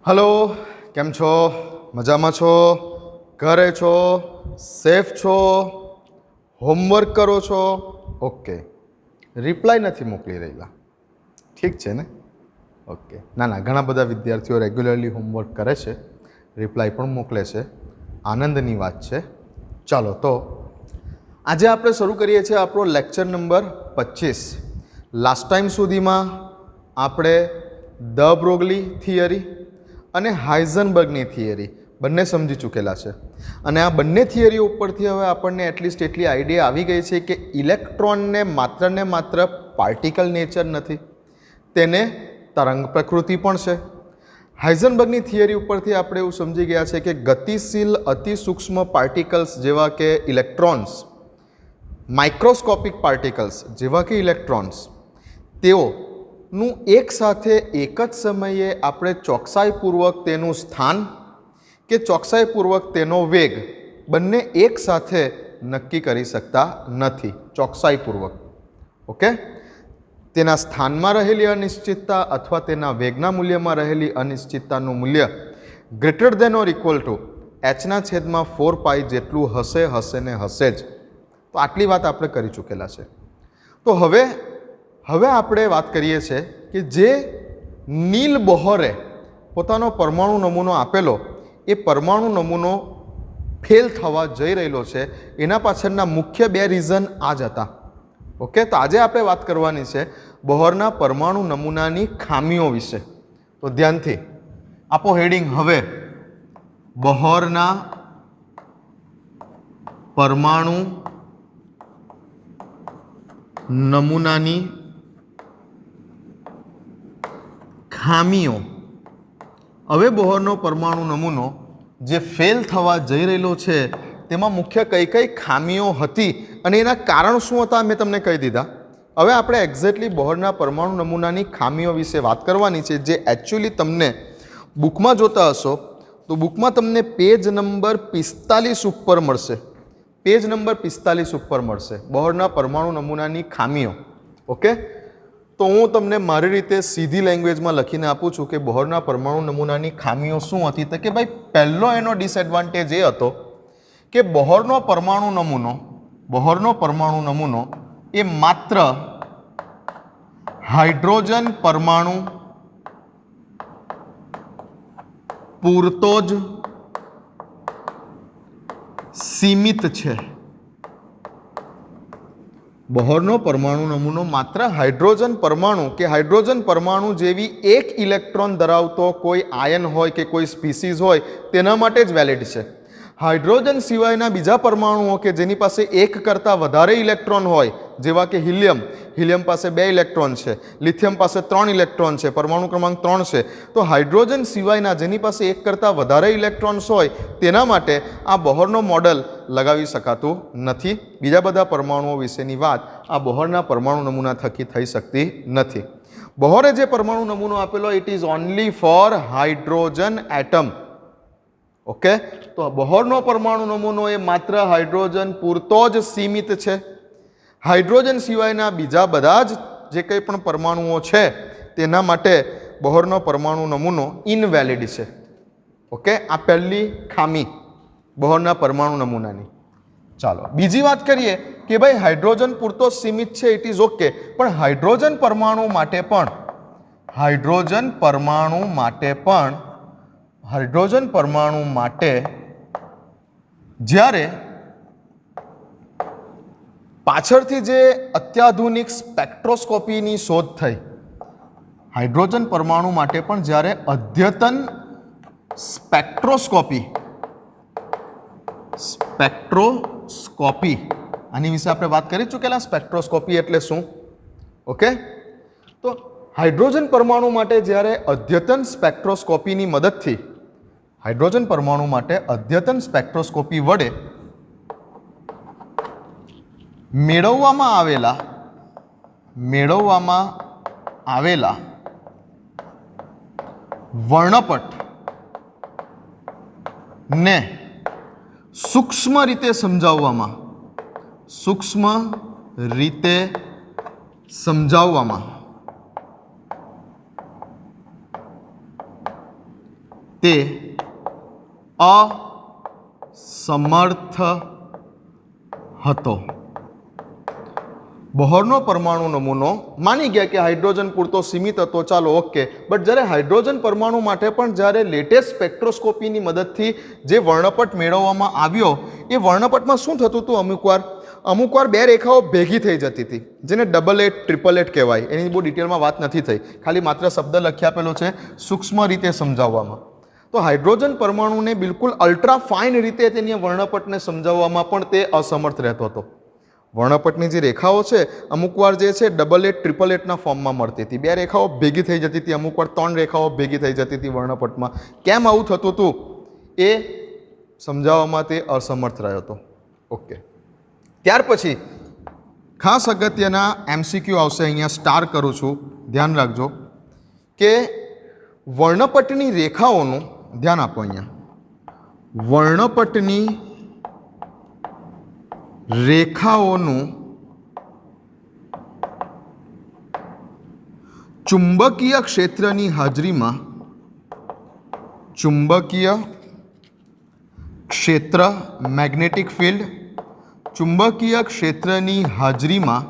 Hello, કેમ છો? મજામાં છો? ઘરે છો? સેફ છો? હોમવર્ક કરો છો? ઓકે. રિપ્લાય નથી મોકલી રહેલા. ઠીક છે ને? ઓકે. ના ના, ઘણા બધા વિદ્યાર્થીઓ રેગ્યુલરલી હોમવર્ક કરે છે, રિપ્લાય પણ મોકલે છે. આનંદની વાત છે. ચાલો તો આજે આપણે શરૂ કરીએ છીએ આપણો લેક્ચર નંબર 25. લાસ્ટ ટાઈમ સુધીમાં આપણે દ બ્રોગલી થિયરી અને હાઇઝનબર્ગની થિયરી બંને સમજી ચૂકેલા છે. અને આ બંને થિયરી ઉપરથી હવે આપણને એટલીસ્ટ એટલી આઈડિયા આવી ગઈ છે કે ઇલેક્ટ્રોનને માત્ર પાર્ટિકલ નેચર નથી, તેને તરંગ પ્રકૃતિ પણ છે. હાઇઝનબર્ગની થિયરી ઉપરથી આપણે એવું સમજી ગયા છે કે ગતિશીલ અતિ સૂક્ષ્મ પાર્ટિકલ્સ જેવા કે ઇલેક્ટ્રોન્સ, માઇક્રોસ્કોપિક પાર્ટિકલ્સ જેવા કે ઇલેક્ટ્રોન્સ, તેઓનું એક સાથે એક જ સમયે આપણે ચોકસાઈપૂર્વક તેનું સ્થાન કે ચોકસાઈપૂર્વક તેનો વેગ બંને એક સાથે નક્કી કરી શકતા નથી. ચોકસાઈપૂર્વક, ઓકે. તેના સ્થાનમાં રહેલી અનિશ્ચિતતા અથવા તેના વેગના મૂલ્યમાં રહેલી અનિશ્ચિતતાનું મૂલ્ય greater than or equal to h/4π જેટલું હશે ને હશે જ. તો આટલી વાત આપણે કરી ચૂકેલા છે. તો હવે આપણે વાત કરીએ છીએ કે જે નીલ બોહરે પોતાનો પરમાણુ નમૂનો આપેલો, એ પરમાણુ નમૂનો ફેલ થવા જઈ રહેલો છે, એના પાછળના મુખ્ય બે રીઝન આ જ હતા. ઓકે, તો આજે આપણે વાત કરવાની છે બોહરના પરમાણુ નમૂનાની ખામીઓ વિશે. તો ધ્યાનથી આપો હેડિંગ. હવે બોહરના પરમાણુ નમૂનાની ખામીઓ. હવે બોહરનો પરમાણુ નમૂનો જે ફેલ થવા જઈ રહેલો છે તેમાં મુખ્ય કઈ કઈ ખામીઓ હતી અને એના કારણ શું હતા મેં તમને કહી દીધા. હવે આપણે એક્ઝેક્ટલી બોહરના પરમાણુ નમૂનાની ખામીઓ વિશે વાત કરવાની છે, જે એકચ્યુઅલી તમને બુકમાં જોતા હશો તો બુકમાં તમને પેજ નંબર 45 ઉપર મળશે. પેજ નંબર 45 ઉપર મળશે બોહરના પરમાણુ નમૂનાની ખામીઓ. ઓકે, તો હું તમને મારી રીતે સીધી લેંગ્વેજમાં લખીને આપું છું કે બોહરના પરમાણુ નમૂનાની ખામીઓ શું હતી. તો કે ભાઈ, પહેલો એનો ડિસએડવાન્ટેજ એ હતો કે બોહરનો પરમાણુ નમૂનો એ માત્ર હાઇડ્રોજન પરમાણુ પૂરતો જ સીમિત છે. બોહરનો પરમાણુ નમૂનો માત્ર હાઇડ્રોજન પરમાણુ જેવી એક ઇલેક્ટ્રોન ધરાવતો કોઈ આયન હોય કે કોઈ સ્પીસીઝ હોય તેના માટે જ વેલિડ છે. હાઇડ્રોજન સિવાયના બીજા પરમાણુઓ કે જેની પાસે એક કરતાં વધારે ઇલેક્ટ્રોન હોય, જેવા કે હિલિયમ પાસે 2 ઇલેક્ટ્રોન છે, લિથિયમ પાસે 3 ઇલેક્ટ્રોન છે, પરમાણુ ક્રમાંક 3 છે. તો હાઇડ્રોજન સિવાયના જેની પાસે એક કરતાં વધારે ઇલેક્ટ્રોન્સ હોય તેના માટે આ બોહરનો મોડલ લગાવી શકાતું નથી. બીજા બધા પરમાણુઓ વિશેની વાત આ બોહરના પરમાણુ નમૂના થકી થઈ શકતી નથી. બોહરે જે પરમાણુ નમૂનો આપેલો, it is only for hydrogen atom. Okay, તો બોહરનો પરમાણુ નમૂનો એ માત્ર હાઇડ્રોજન પૂરતો જ સીમિત છે. હાઇડ્રોજન સિવાયના બીજા બધા જ જે કંઈ પણ પરમાણુઓ છે તેના માટે બોહરનો પરમાણુ નમૂનો ઇનવેલિડ છે. ઓકે, આ પહેલી ખામી બોહરના પરમાણુ નમૂનાની. ચાલો બીજી વાત કરીએ કે ભાઈ હાઇડ્રોજન પૂરતો સીમિત છે, ઇટ ઇઝ ઓકે, પણ હાઇડ્રોજન પરમાણુ માટે જ્યારે પાછળથી જે અત્યાધુનિક સ્પેક્ટ્રોસ્કોપીની શોધ થઈ, હાઇડ્રોજન પરમાણુ માટે પણ જ્યારે અદ્યતન સ્પેક્ટ્રોસ્કોપી આની વિશે આપણે વાત કરી ચૂકેલા. સ્પેક્ટ્રોસ્કોપી એટલે શું? ઓકે, તો હાઇડ્રોજન પરમાણુ માટે જ્યારે અદ્યતન સ્પેક્ટ્રોસ્કોપીની મદદથી હાઇડ્રોજન પરમાણુ માટે અદ્યતન સ્પેક્ટ્રોસ્કોપી વડે મેળવવામાં આવેલા વર્ણપટ ને સૂક્ષ્મ રીતે સમજાવવામાં તે અસમર્થ હતો. બોહરનો પરમાણુ નમૂનો માની ગયા કે હાઇડ્રોજન પૂરતો સીમિત હતો, ચાલો ઓકે. બટ જ્યારે હાઇડ્રોજન પરમાણુ માટે પણ જ્યારે લેટેસ્ટ સ્પેક્ટ્રોસ્કોપીની મદદથી જે વર્ણપટ મેળવવામાં આવ્યો એ વર્ણપટમાં શું થતું હતું, અમુક વાર બે રેખાઓ ભેગી થઈ જતી હતી, જેને ડબલ એટ ટ્રિપલ એટ કહેવાય. એની બહુ ડિટેલમાં વાત નથી થઈ, ખાલી માત્ર શબ્દ લખી આપેલો છે સૂક્ષ્મ રીતે સમજાવવામાં. તો હાઇડ્રોજન પરમાણુને બિલકુલ અલ્ટ્રા ફાઇન રીતે તેની વર્ણપટને સમજાવવામાં પણ તે અસમર્થ રહેતો હતો. વર્ણપટની જે રેખાઓ છે અમુક વાર જે છે ડબલ એટ ટ્રિપલ એટના ફોર્મમાં મળતી હતી, બે રેખાઓ ભેગી થઈ જતી હતી, અમુક વાર ત્રણ રેખાઓ ભેગી થઈ જતી હતી વર્ણપટમાં. કેમ આવું થતું હતું એ સમજાવવામાં તે અસમર્થ રહ્યો હતો. ઓકે. ત્યાર પછી ખાસ અગત્યના MCQ આવશે, અહીંયા સ્ટાર કરું છું, ધ્યાન રાખજો કે વર્ણપટની રેખાઓનું ધ્યાન આપો. અહીંયા વર્ણપટની રેખાઓનું ચુંબકીય ક્ષેત્રની હાજરીમાં ચુંબકીય ક્ષેત્ર મેગ્નેટિક ફિલ્ડ ચુંબકીય ક્ષેત્રની હાજરીમાં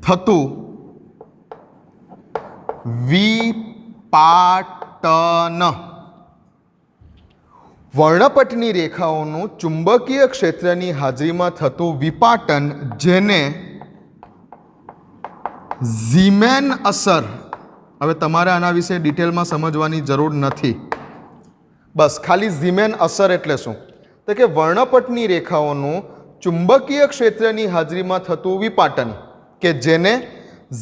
થતું વિપાટન. વર્ણપટની રેખાઓનું ચુંબકીય ક્ષેત્રની હાજરીમાં થતું વિપાટન, જેને ઝીમેન અસર, હવે તમારે આના વિશે ડિટેલમાં સમજવાની જરૂર નથી, બસ ખાલી ઝીમેન અસર એટલે શું, તો કે વર્ણપટની રેખાઓનું ચુંબકીય ક્ષેત્રની હાજરીમાં થતું વિપાટન કે જેને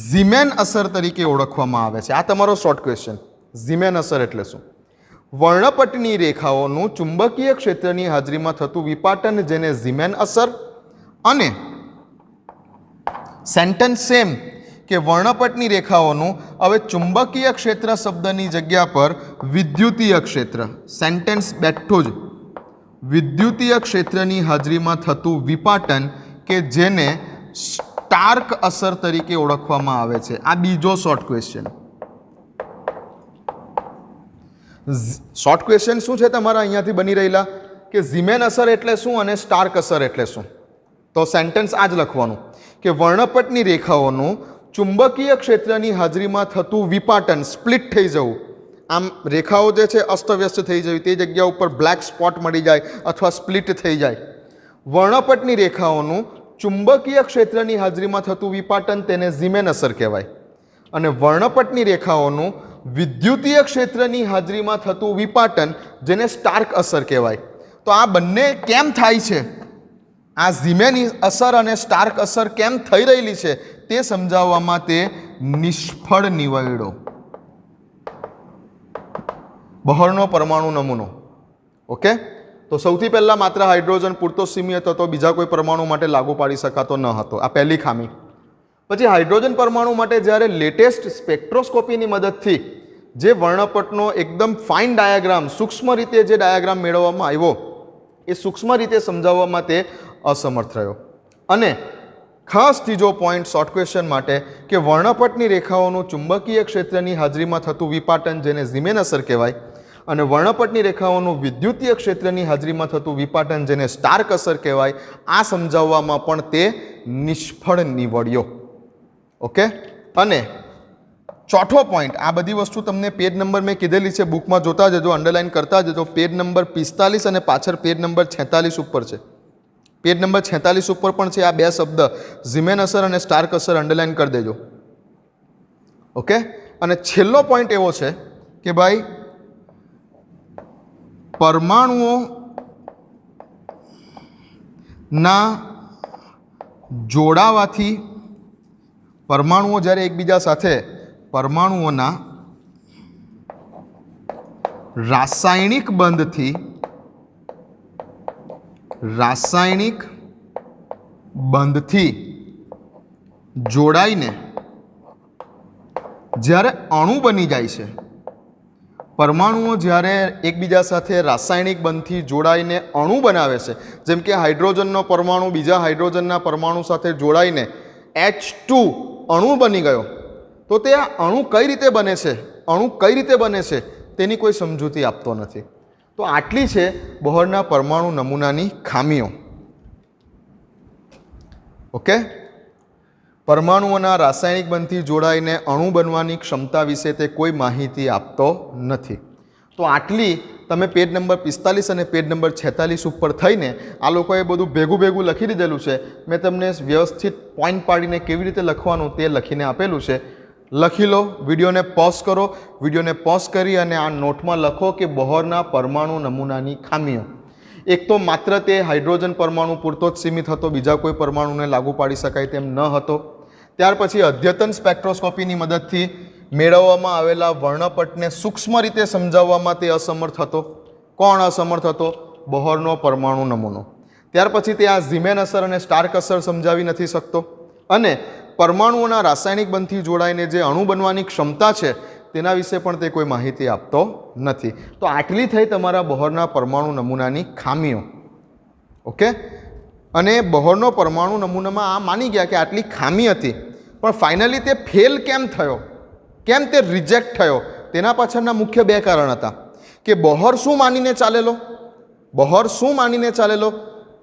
ઝીમેન અસર તરીકે ઓળખવામાં આવે છે. આ તમારો શોર્ટ ક્વેશ્ચન. ઝીમેન અસર એટલે શું? વર્ણપટની રેખાઓનું ચુંબકીય ક્ષેત્રની હાજરીમાં થતું વિપાટન, જેને ઝીમેન અસર, અને સેન્ટેન્સ સેમ કે વર્ણપટની રેખાઓનું, હવે ચુંબકીય ક્ષેત્ર શબ્દની જગ્યા પર વિદ્યુતીય ક્ષેત્ર, સેન્ટેન્સ બેઠું જ, વિદ્યુતીય ક્ષેત્રની હાજરીમાં થતું વિપાટન કે જેને સ્ટાર્ક અસર તરીકે ઓળખવામાં આવે છે. આ બીજો શોર્ટ ક્વેશ્ચન. શોર્ટ ક્વેશ્ચન શું છે તમારા અહીંયાથી બની રહેલા કે ઝીમેન અસર એટલે શું અને સ્ટાર્ક અસર એટલે શું? તો સેન્ટેન્સ આ જ લખવાનું કે વર્ણપટની રેખાઓનું ચુંબકીય ક્ષેત્રની હાજરીમાં થતું વિપાટન, સ્પ્લિટ થઈ જવું, આમ રેખાઓ જે છે અસ્તવ્યસ્ત થઈ જવી, તે જગ્યા ઉપર બ્લેક સ્પોટ મળી જાય અથવા સ્પ્લિટ થઈ જાય. વર્ણપટની રેખાઓનું ચુંબકીય ક્ષેત્રની હાજરીમાં થતું વિપાટન, તેને ઝીમેન અસર કહેવાય. અને વર્ણપટની રેખાઓનું વિદ્યુતીય ક્ષેત્રની હાજરીમાં થતું વિપાટન, જેને સ્ટાર્ક અસર કહેવાય. તો આ બંને કેમ થાય છે, આ ઝીમેન અસર અને સ્ટાર્ક અસર કેમ થઈ રહેલી છે તે સમજાવવામાં તે નિષ્ફળ નીવડ્યો. બોહરનો પરમાણુ નમૂનો. ઓકે. તો સૌથી પહેલાં માત્ર હાઇડ્રોજન પૂરતો સીમિત હતો, બીજા કોઈ પરમાણુ માટે લાગુ પાડી શકાતો ન હતો. આ પહેલી ખામી. પછી હાઇડ્રોજન પરમાણુ માટે જ્યારે લેટેસ્ટ સ્પેક્ટ્રોસ્કોપીની મદદથી જે વર્ણપટનો એકદમ ફાઇન ડાયાગ્રામ, સૂક્ષ્મ રીતે જે ડાયાગ્રામ મેળવવામાં આવ્યો, એ સૂક્ષ્મ રીતે સમજાવવામાં તે અસમર્થ રહ્યો. અને ખાસ ત્રીજો પોઈન્ટ શોર્ટ ક્વેશ્ચન માટે કે વર્ણપટની રેખાઓનું ચુંબકીય ક્ષેત્રની હાજરીમાં થતું વિપાટન, જેને ઝીમેન અસર કહેવાય, અને વર્ણપટની રેખાઓનું વિદ્યુતીય ક્ષેત્રની હાજરીમાં થતું વિપાટન, જેને સ્ટાર્ક અસર કહેવાય, આ સમજાવવામાં પણ તે નિષ્ફળ નીવડ્યો. ઓકે. અને ચોથો પોઈન્ટ, આ બધી વસ્તુ તમને પેજ નંબર મેં કીધેલી છે, બુકમાં જોતા જજો, અંડરલાઇન કરતા જજો. પેજ નંબર 45 અને પાછળ પેજ નંબર 46 ઉપર છે. પેજ નંબર 46 ઉપર પણ છે આ બે શબ્દ, ઝીમેન અસર અને સ્ટાર્ક અસર, અંડરલાઇન કરી દેજો. ઓકે. અને છેલ્લો પોઈન્ટ એવો છે કે ભાઈ પરમાણુઓના જોડાવાથી, પરમાણુઓ જ્યારે એકબીજા સાથે, પરમાણુઓના રાસાયણિક બંધથી, રાસાયણિક બંધથી જોડાઈને જ્યારે અણુ બની જાય છે, પરમાણુઓ જ્યારે એકબીજા સાથે રાસાયણિક બંધથી જોડાઈને અણુ બનાવે છે, જેમ કે હાઇડ્રોજનનો પરમાણુ બીજા હાઇડ્રોજનના પરમાણુ સાથે જોડાઈને H2 અણુ બની ગયો, તો તે આ અણુ કઈ રીતે બને છે, અણુ કઈ રીતે બને છે તેની કોઈ સમજૂતી આપતો નથી. તો આટલી છે બોહરના પરમાણુ નમૂનાની ખામીઓ. ઓકે, પરમાણુઓના રાસાયણિક બંધથી જોડાઈને અણુ બનવાની ક્ષમતા વિશે તે કોઈ માહિતી આપતો નથી. તો આટલી તમે પેજ નંબર 45 અને પેજ નંબર 46 ઉપર થઈને આ લોકોએ બધું ભેગું લખી દીધેલું છે. મેં તમને વ્યવસ્થિત પોઈન્ટ પાડીને કેવી રીતે લખવાનું તે લખીને આપેલું છે. લખી લો, વિડીયોને પોઝ કરો, વિડીયોને પોઝ કરી અને આ નોટમાં લખો કે બોહરના પરમાણુ નમૂનાની ખામીઓ. એક તો માત્ર તે હાઇડ્રોજન પરમાણુ પૂરતો જ સીમિત હતો, બીજા કોઈ પરમાણુને લાગુ પાડી શકાય તેમ ન હતો. ત્યાર પછી અદ્યતન સ્પેક્ટ્રોસ્કોપીની મદદથી મેળવવામાં આવેલા વર્ણપટને સૂક્ષ્મ રીતે સમજાવવામાં તે અસમર્થ હતો. કોણ અસમર્થ હતો? બોહરનો પરમાણુ નમૂનો. ત્યાર પછી તે આ ઝીમેન અસર અને સ્ટાર્ક અસર સમજાવી નથી શકતો અને પરમાણુઓના રાસાયણિક બંધથી જોડાઈને જે અણુ બનવાની ક્ષમતા છે તેના વિશે પણ તે કોઈ માહિતી આપતો નથી. તો આટલી થઈ તમારા બોહરના પરમાણુ નમૂનાની ખામીઓ. ઓકે, અને બોહરનો પરમાણુ નમૂનામાં આ માની ગયા કે આટલી ખામી હતી, પણ ફાઇનલી તે ફેલ કેમ થયો, કેમ તે રિજેક્ટ થયો, તેના પાછળના મુખ્ય બે કારણ હતા. કે બોહર શું માનીને ચાલેલો, બોહર શું માનીને ચાલેલો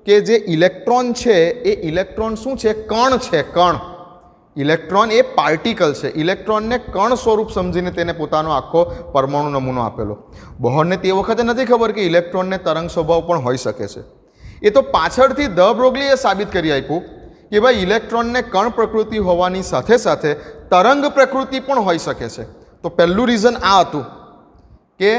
કે જે ઇલેક્ટ્રોન છે એ ઇલેક્ટ્રોન શું છે? કણ છે, કણ. ઇલેક્ટ્રોન એ પાર્ટિકલ છે. ઇલેક્ટ્રોનને કણ સ્વરૂપ સમજીને તેને પોતાનો આખો પરમાણુ નમૂનો આપેલો. બોહરને તે વખતે નથી ખબર કે ઇલેક્ટ્રોનને તરંગ સ્વભાવ પણ હોઈ શકે છે. એ તો પાછળથી ધ બ્રોગલીએ સાબિત કરી આપ્યું કે ભાઈ ઇલેક્ટ્રોનને કણ પ્રકૃતિ હોવાની સાથે સાથે તરંગ પ્રકૃતિ પણ હોઈ શકે છે. તો પહેલું રીઝન આ હતું કે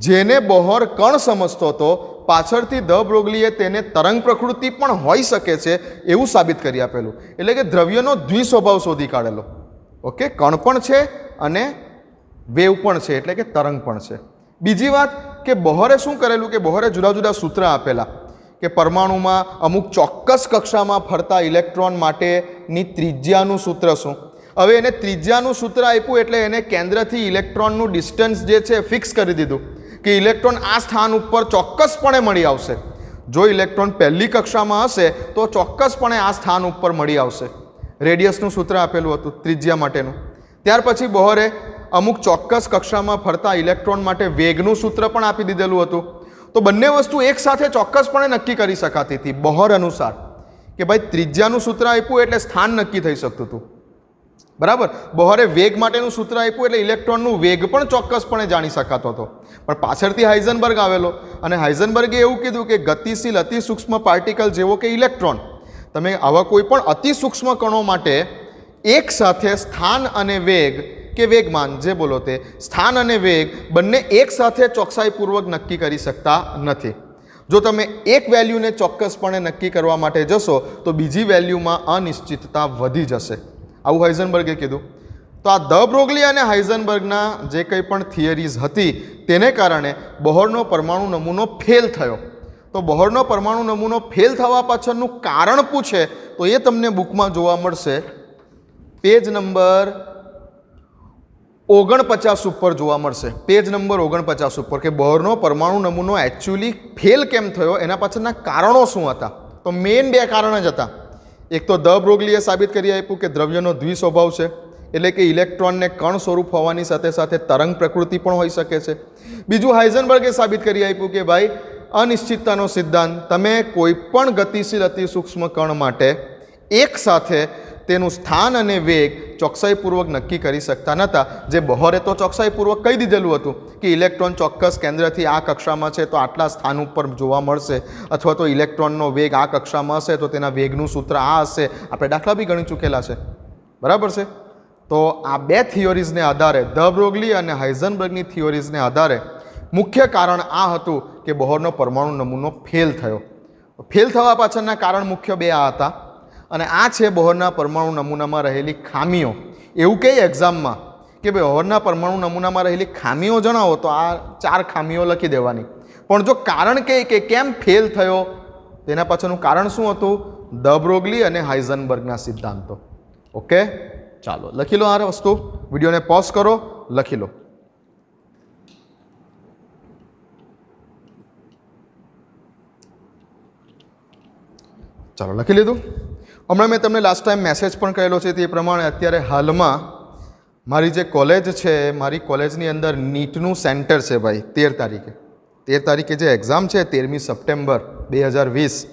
જેને બોહર કણ સમજતો હતો, પાછળથી ધ બ્રોગલીએ તેને તરંગ પ્રકૃતિ પણ હોઈ શકે છે એવું સાબિત કરી આપેલું. એટલે કે દ્રવ્યનો દ્વિસ્વભાવ શોધી કાઢેલો. ઓકે, કણ પણ છે અને વેવ પણ છે, એટલે કે તરંગ પણ છે. બીજી વાત કે બોહરે શું કરેલું કે બોહરે જુદા જુદા સૂત્ર આપેલા કે પરમાણુમાં અમુક ચોક્કસ કક્ષામાં ફરતા ઇલેક્ટ્રોન માટેની ત્રિજ્યાનું સૂત્ર શું. હવે એને ત્રિજ્યાનું સૂત્ર આપ્યું એટલે એને કેન્દ્રથી ઇલેક્ટ્રોનનું ડિસ્ટન્સ જે છે ફિક્સ કરી દીધું કે ઇલેક્ટ્રોન આ સ્થાન ઉપર ચોક્કસપણે મળી આવશે. જો ઇલેક્ટ્રોન પહેલી કક્ષામાં હશે તો ચોક્કસપણે આ સ્થાન ઉપર મળી આવશે. રેડિયસનું સૂત્ર આપેલું હતું ત્રિજ્યા માટેનું. ત્યાર પછી બોહરે અમુક ચોક્કસ કક્ષામાં ફરતા ઇલેક્ટ્રોન માટે વેગનું સૂત્ર પણ આપી દીધેલું હતું. તો બંને વસ્તુ એકસાથે ચોક્કસપણે નક્કી કરી શકાતી હતી બોહર અનુસાર કે ભાઈ ત્રિજ્યાનું સૂત્ર આપ્યું એટલે સ્થાન નક્કી થઈ શકતું હતું. બરાબર. બોહરે વેગ માટેનું સૂત્ર આપ્યું એટલે ઇલેક્ટ્રોનનું વેગ પણ ચોક્કસપણે જાણી શકાતો હતો. પણ પાછળથી હાઇઝનબર્ગ આવેલો અને હાઇઝનબર્ગે એવું કીધું કે ગતિશીલ અતિ સૂક્ષ્મ પાર્ટિકલ જેવો કે ઇલેક્ટ્રોન, તમે આવા કોઈ પણ અતિ સૂક્ષ્મ કણો માટે એક સાથે સ્થાન અને વેગ કે વેગમાન જે બોલો તે સ્થાન અને વેગ બંને એક સાથે ચોકસાઈપૂર્વક નક્કી કરી શકતા નથી. જો તમે એક વેલ્યુને ચોક્કસપણે નક્કી કરવા માટે જશો તો બીજી વેલ્યુમાં અનિશ્ચિતતા વધી જશે. આવું હાઇઝનબર્ગે કીધું. તો આ ધ બ્રોગલી અને હાઇઝનબર્ગના જે કંઈ પણ થિયરીઝ હતી તેને કારણે બોહરનો પરમાણુ નમૂનો ફેલ થયો. તો બોહરનો પરમાણુ નમૂનો ફેલ થવા પાછળનું કારણ પૂછે તો એ તમને બુકમાં જોવા મળશે પેજ નંબર 49 ઉપર જોવા મળશે. પેજ નંબર 49 ઉપર કે બોહરનો પરમાણુ નમૂનો એકચ્યુઅલી ફેલ કેમ થયો, એના પાછળના કારણો શું હતા. તો મેઇન બે કારણ જ હતા. એક તો ધ બ્રોગલીએ સાબિત કરી આપ્યું કે દ્રવ્યનો દ્વિસ્વભાવ છે, એટલે કે ઇલેક્ટ્રોનને કણ સ્વરૂપ હોવાની સાથે સાથે તરંગ પ્રકૃતિ પણ હોઈ શકે છે. બીજું હાઇઝનબર્ગે સાબિત કરી આપ્યું કે ભાઈ અનિશ્ચિતતાનો સિદ્ધાંત, તમે કોઈ પણ ગતિશીલ અતિ સૂક્ષ્મ કણ માટે એક સાથે તેનું સ્થાન અને વેગ ચોકસાઈપૂર્વક નક્કી કરી શકતા નહોતા. જે બોહરે તો ચોકસાઈપૂર્વક કહી દીધેલું હતું કે ઇલેક્ટ્રોન ચોક્કસ કેન્દ્રથી આ કક્ષામાં છે તો આટલા સ્થાન ઉપર જોવા મળશે, અથવા તો ઇલેક્ટ્રોનનો વેગ આ કક્ષામાં હશે તો તેના વેગનું સૂત્ર આ હશે. આપણે દાખલા બી ગણી ચૂકેલા છે. બરાબર છે. તો આ બે થિયોરીઝને આધારે, ધ બ્રોગલી અને હાઇઝનબર્ગની થિયોરીઝને આધારે મુખ્ય કારણ આ હતું કે બોહરનો પરમાણુ નમૂનો ફેલ થયો. ફેલ થવા પાછળના કારણ મુખ્ય બે આ હતા અને આ છે બોહરના પરમાણુ નમૂનામાં રહેલી ખામીઓ. એવું કહે એક્ઝામમાં કે ભાઈ બોહરના પરમાણુ નમૂનામાં રહેલી ખામીઓ જણાવો તો આ 4 ખામીઓ લખી દેવાની. પણ જો કારણ કહે કે કેમ ફેલ થયો તેના પાછળનું કારણ શું હતું? ધ બ્રોગલી અને હાઇઝનબર્ગના સિદ્ધાંતો. ઓકે, ચાલો લખી લો આ વસ્તુ. વિડીયોને પોઝ કરો, લખી લો. ચાલો લખી લીધું. હમણાં મેં તમને લાસ્ટ ટાઈમ મેસેજ પણ કહેલો છે તે પ્રમાણે અત્યારે હાલમાં મારી જે કોલેજ છે, મારી કોલેજની અંદર નીટનું સેન્ટર છે ભાઈ 13 તારીખે જે એક્ઝામ છે 13મી સપ્ટેમ્બર 2020,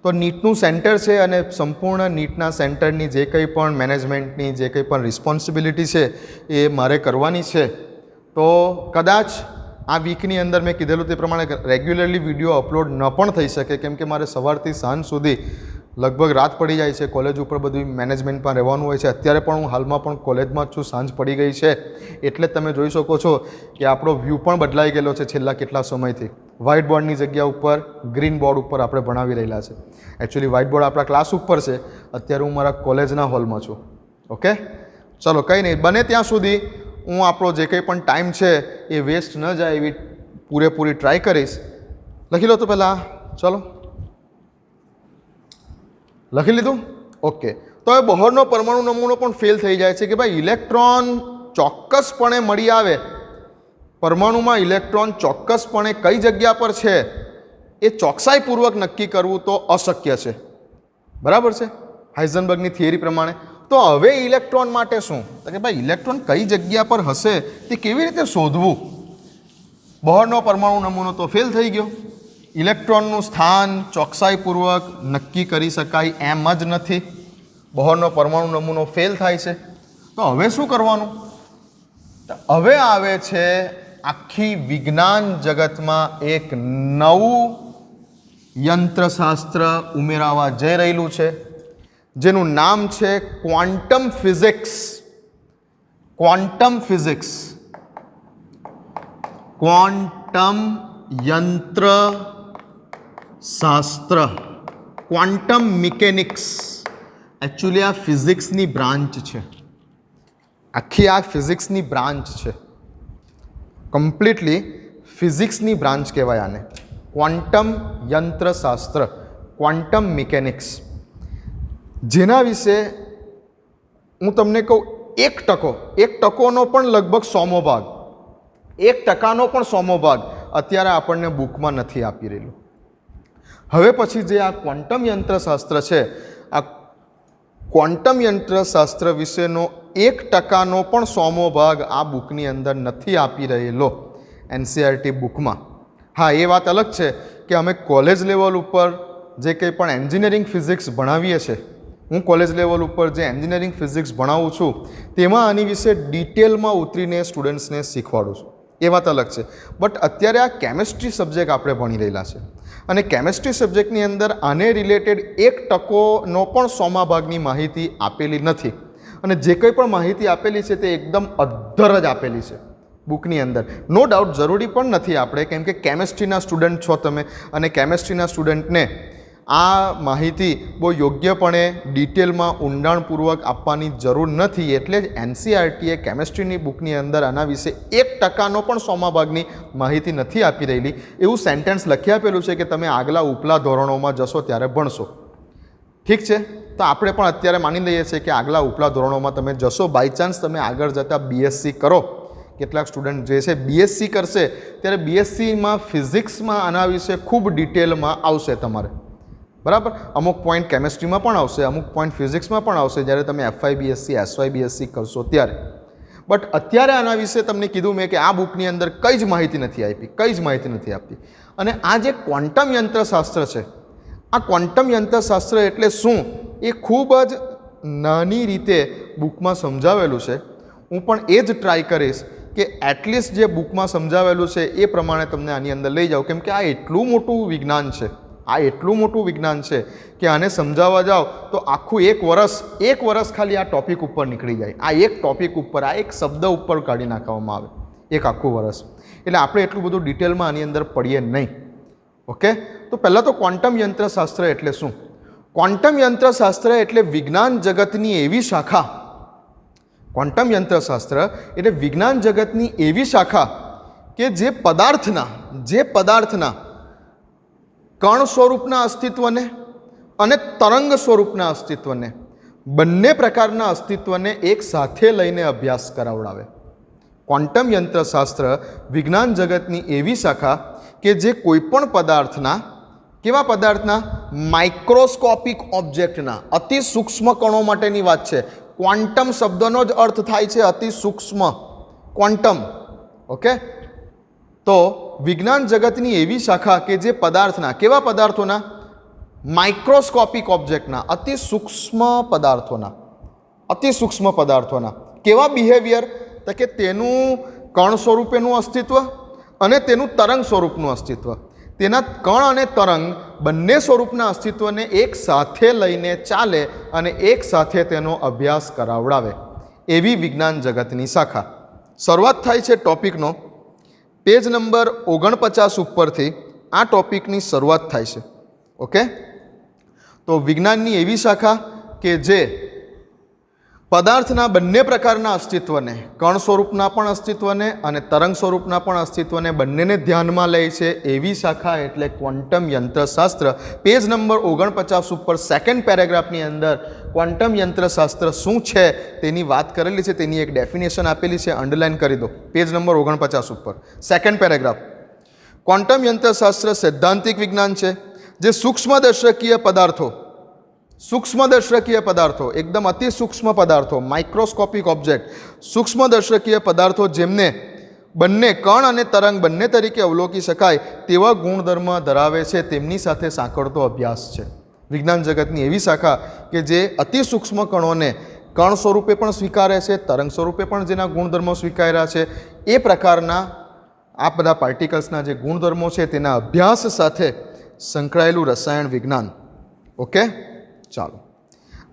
તો નીટનું સેન્ટર છે અને સંપૂર્ણ નીટના સેન્ટરની જે કંઈ પણ મેનેજમેન્ટની જે કંઈ પણ રિસ્પોન્સિબિલિટી છે એ મારે કરવાની છે. તો કદાચ આ વીકની અંદર મેં કીધેલું તે પ્રમાણે રેગ્યુલરલી વિડીયો અપલોડ ન પણ થઈ શકે, કેમ કે મારે સવારથી સાંજ સુધી લગભગ રાત પડી જાય છે. કોલેજ ઉપર બધું મેનેજમેન્ટમાં રહેવાનું હોય છે. અત્યારે પણ હું હાલમાં પણ કોલેજમાં જ છું, સાંજ પડી ગઈ છે. એટલે જ તમે જોઈ શકો છો કે આપણો વ્યૂ પણ બદલાઈ ગયેલો છે છેલ્લા કેટલા સમયથી. વ્હાઇટ બોર્ડની જગ્યા ઉપર ગ્રીન બોર્ડ ઉપર આપણે ભણાવી રહેલા છે. એકચ્યુઅલી વ્હાઇટ બોર્ડ આપણા ક્લાસ ઉપર છે. અત્યારે હું મારા કોલેજના હોલમાં છું. ઓકે, ચલો કંઈ નહીં, બને ત્યાં સુધી હું આપણો જે કંઈ પણ ટાઈમ છે એ વેસ્ટ ન જાય એવી પૂરેપૂરી ટ્રાય કરીશ. લખી લો તો પહેલાં, ચલો લખી લીધું? ઓકે. તો હવે બોહરનો પરમાણુ નમૂનો પણ ફેલ થઈ જાય છે કે ભાઈ ઇલેક્ટ્રોન ચોક્કસપણે મળી આવે, પરમાણુમાં ઇલેક્ટ્રોન ચોક્કસપણે કઈ જગ્યા પર છે એ ચોકસાઈપૂર્વક નક્કી કરવું તો અશક્ય છે. બરાબર છે, હાઇઝનબર્ગની થિયરી પ્રમાણે. તો હવે ઇલેક્ટ્રોન માટે શું? તો કે ભાઈ ઇલેક્ટ્રોન કઈ જગ્યા પર હશે તે કેવી રીતે શોધવું? બોહરનો પરમાણુ નમૂનો તો ફેલ થઈ ગયો. ઇલેક્ટ્રોનનું સ્થાન ચોકસાઈપૂર્વક નક્કી કરી શકાય એમ જ નથી. બોહરનો પરમાણુ નમૂનો ફેલ થાય છે. તો હવે શું કરવાનું? હવે આવે છે આખી વિજ્ઞાન જગતમાં એક નવું યંત્રશાસ્ત્ર ઉમેરાવા જઈ રહેલું છે, જેનું નામ છે quantum physics. Quantum physics, quantum યંત્રશાસ્ત્ર, ક્વોન્ટમ મિકેનિક્સ. એકચ્યુઅલી આ ફિઝિક્સની બ્રાન્ચ છે. આખી આ ફિઝિક્સની બ્રાન્ચ છે. કમ્પ્લીટલી ફિઝિક્સની બ્રાન્ચ કહેવાય આને. ક્વોન્ટમ યંત્રશાસ્ત્ર, ક્વોન્ટમ મિકેનિક્સ, જેના વિશે હું તમને કહું 1%નો પણ લગભગ 100મો ભાગ, 1%નો પણ 100મો ભાગ અત્યારે આપણને બુકમાં નથી આપી રહેલું. હવે પછી જે આ ક્વોન્ટમ યંત્રશાસ્ત્ર છે, આ ક્વોન્ટમ યંત્રશાસ્ત્ર વિશેનો 1%નો પણ 100મો ભાગ આ બુકની અંદર નથી આપી રહેલો એનસીઈઆરટી બુકમાં. હા, એ વાત અલગ છે કે અમે કોલેજ લેવલ ઉપર જે કંઈ પણ એન્જિનિયરિંગ ફિઝિક્સ ભણાવીએ છીએ, હું કોલેજ લેવલ ઉપર જે એન્જિનિયરિંગ ફિઝિક્સ ભણાવું છું તેમાં આની વિશે ડિટેલમાં ઉતરીને સ્ટુડન્ટ્સને શીખવાડું છું. એ વાત અલગ છે. બટ અત્યારે આ કેમેસ્ટ્રી સબ્જેક્ટ આપણે ભણી રહેલા છે અને કેમેસ્ટ્રી સબ્જેક્ટની અંદર આને રિલેટેડ 1%નો પણ 100મા ભાગની માહિતી આપેલી નથી. અને જે કંઈ પણ માહિતી આપેલી છે તે એકદમ અદ્ધર જ આપેલી છે બુકની અંદર. નો ડાઉટ જરૂરી પણ નથી આપણે, કેમ કે કેમેસ્ટ્રીના સ્ટુડન્ટ છો તમે અને કેમેસ્ટ્રીના સ્ટુડન્ટને આ માહિતી બહુ યોગ્યપણે ડિટેલમાં ઊંડાણપૂર્વક આપવાની જરૂર નથી. એટલે જ એનસીઈઆરટીએ કેમેસ્ટ્રીની બુકની અંદર આના વિશે 1%નો પણ 100મા ભાગની માહિતી નથી આપી રહેલી. એવું સેન્ટેન્સ લખી આપેલું છે કે તમે આગલા ઉપલા ધોરણોમાં જશો ત્યારે ભણશો. ઠીક છે, તો આપણે પણ અત્યારે માની લઈએ છીએ કે આગલા ઉપલા ધોરણોમાં તમે જશો. બાય ચાન્સ તમે આગળ જતાં બીએસસી કરો, કેટલાક સ્ટુડન્ટ જે છે બીએસસી કરશે ત્યારે બીએસસીમાં ફિઝિક્સમાં આના વિશે ખૂબ ડિટેલમાં આવશે તમારે. બરાબર, અમુક પોઈન્ટ કેમેસ્ટ્રીમાં પણ આવશે, અમુક પોઈન્ટ ફિઝિક્સમાં પણ આવશે જ્યારે તમે એફવાય બીએસસી એસવાય બીએસસી કરશો ત્યારે. બટ અત્યારે આના વિશે તમને કીધું મેં કે આ બુકની અંદર કંઈ જ માહિતી નથી આપી, કંઈ જ માહિતી નથી આપતી. અને આ જે ક્વોન્ટમ યંત્રશાસ્ત્ર છે, આ ક્વોન્ટમ યંત્રશાસ્ત્ર એટલે શું એ ખૂબ જ નાની રીતે બુકમાં સમજાવેલું છે. હું પણ એ જ ટ્રાય કરીશ કે એટલીસ્ટ જે બુકમાં સમજાવેલું છે એ પ્રમાણે તમને આની અંદર લઈ જાઓ, કેમ કે આ એટલું મોટું વિજ્ઞાન છે, આ એટલું મોટું વિજ્ઞાન છે કે આને સમજાવવા જાઓ તો આખું એક વર્ષ ખાલી આ ટૉપિક ઉપર નીકળી જાય. આ એક ટૉપિક ઉપર, આ એક શબ્દ ઉપર કાઢી નાખવામાં આવે, એક આખું વર્ષ. એટલે આપણે એટલું બધું ડિટેલમાં આની અંદર પડીએ નહીં. ઓકે, તો પહેલાં તો ક્વોન્ટમ યંત્રશાસ્ત્ર એટલે શું? ક્વોન્ટમ યંત્રશાસ્ત્ર એટલે વિજ્ઞાન જગતની એવી શાખા, ક્વોન્ટમ યંત્રશાસ્ત્ર એટલે વિજ્ઞાન જગતની એવી શાખા કે જે પદાર્થના કણ સ્વરૂપના અસ્તિત્વને અને તરંગ સ્વરૂપના અસ્તિત્વને, બંને પ્રકારના અસ્તિત્વને એક સાથે લઈને અભ્યાસ કરાવડાવે. ક્વોન્ટમ યંત્રશાસ્ત્ર વિજ્ઞાન જગતની એવી શાખા કે જે કોઈપણ પદાર્થના કેવા પદાર્થના? માઇક્રોસ્કોપિક ઓબ્જેક્ટના, અતિ સૂક્ષ્મ કણો માટેની વાત છે. ક્વોન્ટમ શબ્દનો જ અર્થ થાય છે અતિ સૂક્ષ્મ, ક્વોન્ટમ. ઓકે, તો વિજ્ઞાન જગતની એવી શાખા કે જે પદાર્થના, કેવા પદાર્થોના? માઇક્રોસ્કોપિક ઓબ્જેક્ટના, અતિ સૂક્ષ્મ પદાર્થોના, અતિ સૂક્ષ્મ પદાર્થોના. કેવા બિહેવિયર? તો કે તેનું કણ સ્વરૂપેનું અસ્તિત્વ અને તેનું તરંગ સ્વરૂપનું અસ્તિત્વ. તેના કણ અને તરંગ બંને સ્વરૂપના અસ્તિત્વને એક સાથે લઈને ચાલે અને એક સાથે તેનો અભ્યાસ કરાવડાવે એવી વિજ્ઞાન જગતની શાખા. શરૂઆત થાય છે ટોપિકનો પેજ નંબર 49 ઉપરથી આ ટોપિકની શરૂઆત થાય છે. ઓકે, તો વિજ્ઞાનની એવી શાખા કે જે પદાર્થના બંને પ્રકારના અસ્તિત્વને, કણ સ્વરૂપના પણ અસ્તિત્વને અને તરંગ સ્વરૂપના પણ અસ્તિત્વને બંનેને ધ્યાનમાં લે છે એવી શાખા એટલે ક્વોન્ટમ યંત્રશાસ્ત્ર. પેજ નંબર 49 ઉપર સેકન્ડ પેરેગ્રાફની અંદર ક્વોન્ટમ યંત્રશાસ્ત્ર શું છે તેની વાત કરેલી છે, તેની એક ડેફિનેશન આપેલી છે, અંડરલાઇન કરી દો. પેજ નંબર 49 ઉપર સેકન્ડ પેરેગ્રાફ. ક્વોન્ટમ યંત્રશાસ્ત્ર સૈદ્ધાંતિક વિજ્ઞાન છે જે સૂક્ષ્મદર્શકીય પદાર્થો, સૂક્ષ્મદર્શકીય પદાર્થો, એકદમ અતિ સૂક્ષ્મ પદાર્થો, માઇક્રોસ્કોપિક ઓબ્જેક્ટ, સૂક્ષ્મદર્શકીય પદાર્થો જેમને બંને કણ અને તરંગ બંને તરીકે અવલોકી શકાય તેવા ગુણધર્મ ધરાવે છે તેમની સાથે સાંકળતો અભ્યાસ છે. વિજ્ઞાન જગતની એવી શાખા કે જે અતિ સૂક્ષ્મ કણોને કણ સ્વરૂપે પણ સ્વીકારે છે, તરંગ સ્વરૂપે પણ જેના ગુણધર્મો સ્વીકાર્યા છે, એ પ્રકારના આ બધા પાર્ટિકલ્સના જે ગુણધર્મો છે તેના અભ્યાસ સાથે સંકળાયેલું રસાયણ વિજ્ઞાન. ઓકે, ચાલો.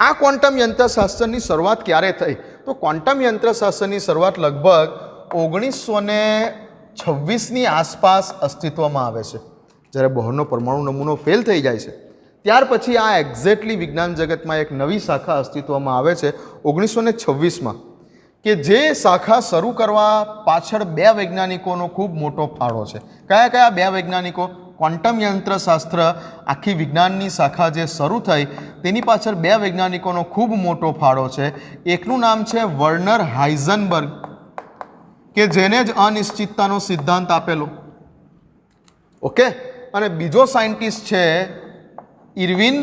આ ક્વોન્ટમ યંત્રશાસ્ત્રની શરૂઆત ક્યારે થઈ? તો ક્વોન્ટમ યંત્રશાસ્ત્રની શરૂઆત લગભગ 1926ની આસપાસ અસ્તિત્વમાં આવે છે. જ્યારે બોહરનો પરમાણુ નમૂનો ફેલ થઈ જાય છે ત્યાર પછી આ એક્ઝેક્ટલી વિજ્ઞાન જગતમાં એક નવી શાખા અસ્તિત્વમાં આવે છે 1926માં, કે જે શાખા શરૂ કરવા પાછળ બે વૈજ્ઞાનિકોનો ખૂબ મોટો ફાળો છે. કયા કયા બે વૈજ્ઞાનિકો? ક્વોન્ટમ યંત્રશાસ્ત્ર આખી વિજ્ઞાનની શાખા જે શરૂ થઈ તેની પાછળ બે વૈજ્ઞાનિકોનો ખૂબ મોટો ફાળો છે. એકનું નામ છે વર્નર હાઇઝનબર્ગ, કે જેને જ અનિશ્ચિતતાનો સિદ્ધાંત આપેલો. ઓકે, અને બીજો સાયન્ટિસ્ટ છે ઇરવિન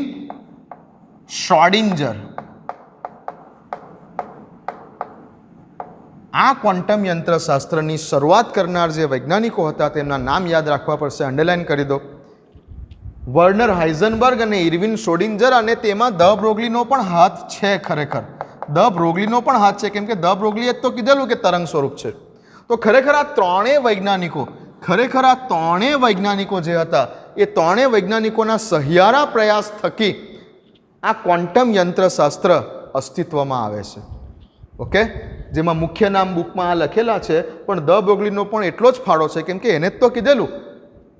શ્રોડિંજર. આ ક્વોન્ટમ યંત્રશાસ્ત્રની શરૂઆત કરનાર જે વૈજ્ઞાનિકો હતા તેમના નામ યાદ રાખવા પડશે, અંડરલાઇન કરી દો. વર્નર હાઇઝનબર્ગ અને ઇરવિન શ્રોડિંજર. અને તેમાં ધ બ્રોગલીનો પણ હાથ છે. ખરેખર ધ બ્રોગલીનો પણ હાથ છે, કેમ કે ધ બ્રોગલીએ તો કીધેલું કે તરંગ સ્વરૂપ છે. તો ખરેખર આ ત્રણેય વૈજ્ઞાનિકો જે હતા એ ત્રણેય વૈજ્ઞાનિકોના સહિયારા પ્રયાસ થકી આ ક્વોન્ટમ યંત્રશાસ્ત્ર અસ્તિત્વમાં આવે છે. ઓકે, જેમાં મુખ્ય નામ બુકમાં આ લખેલા છે, પણ ધ બ્રોગલીનો પણ એટલો જ ફાળો છે, કેમ કે એને જ તો કીધેલું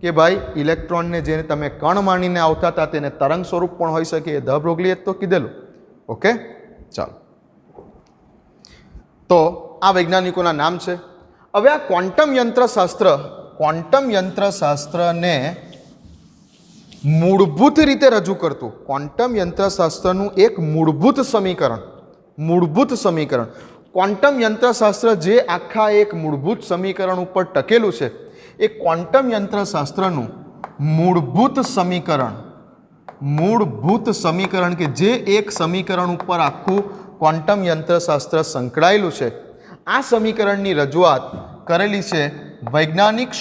કે ભાઈ ઇલેક્ટ્રોનને જેને તમે કણ માનીને આવતા હતા તેને તરંગ સ્વરૂપ પણ હોઈ શકે, એ ધ બ્રોગલીએ જ તો કીધેલું. ઓકે, ચાલો. તો આ વૈજ્ઞાનિકોના નામ છે. હવે આ ક્વોન્ટમ યંત્રશાસ્ત્રને મૂળભૂત રીતે રજૂ કરતું ક્વોન્ટમ યંત્રશાસ્ત્રનું એક મૂળભૂત સમીકરણ. ક્વોન્ટમ યંત્રશાસ્ત્ર જે આખા એક મૂળભૂત સમીકરણ ઉપર ટકેલું છે એ ક્વોન્ટમ યંત્રશાસ્ત્રનું મૂળભૂત સમીકરણ કે જે એક સમીકરણ ઉપર આખું ક્વોન્ટમ યંત્રશાસ્ત્ર સંકળાયેલું છે, આ સમીકરણની રજૂઆત કરેલી છે વૈજ્ઞાનિક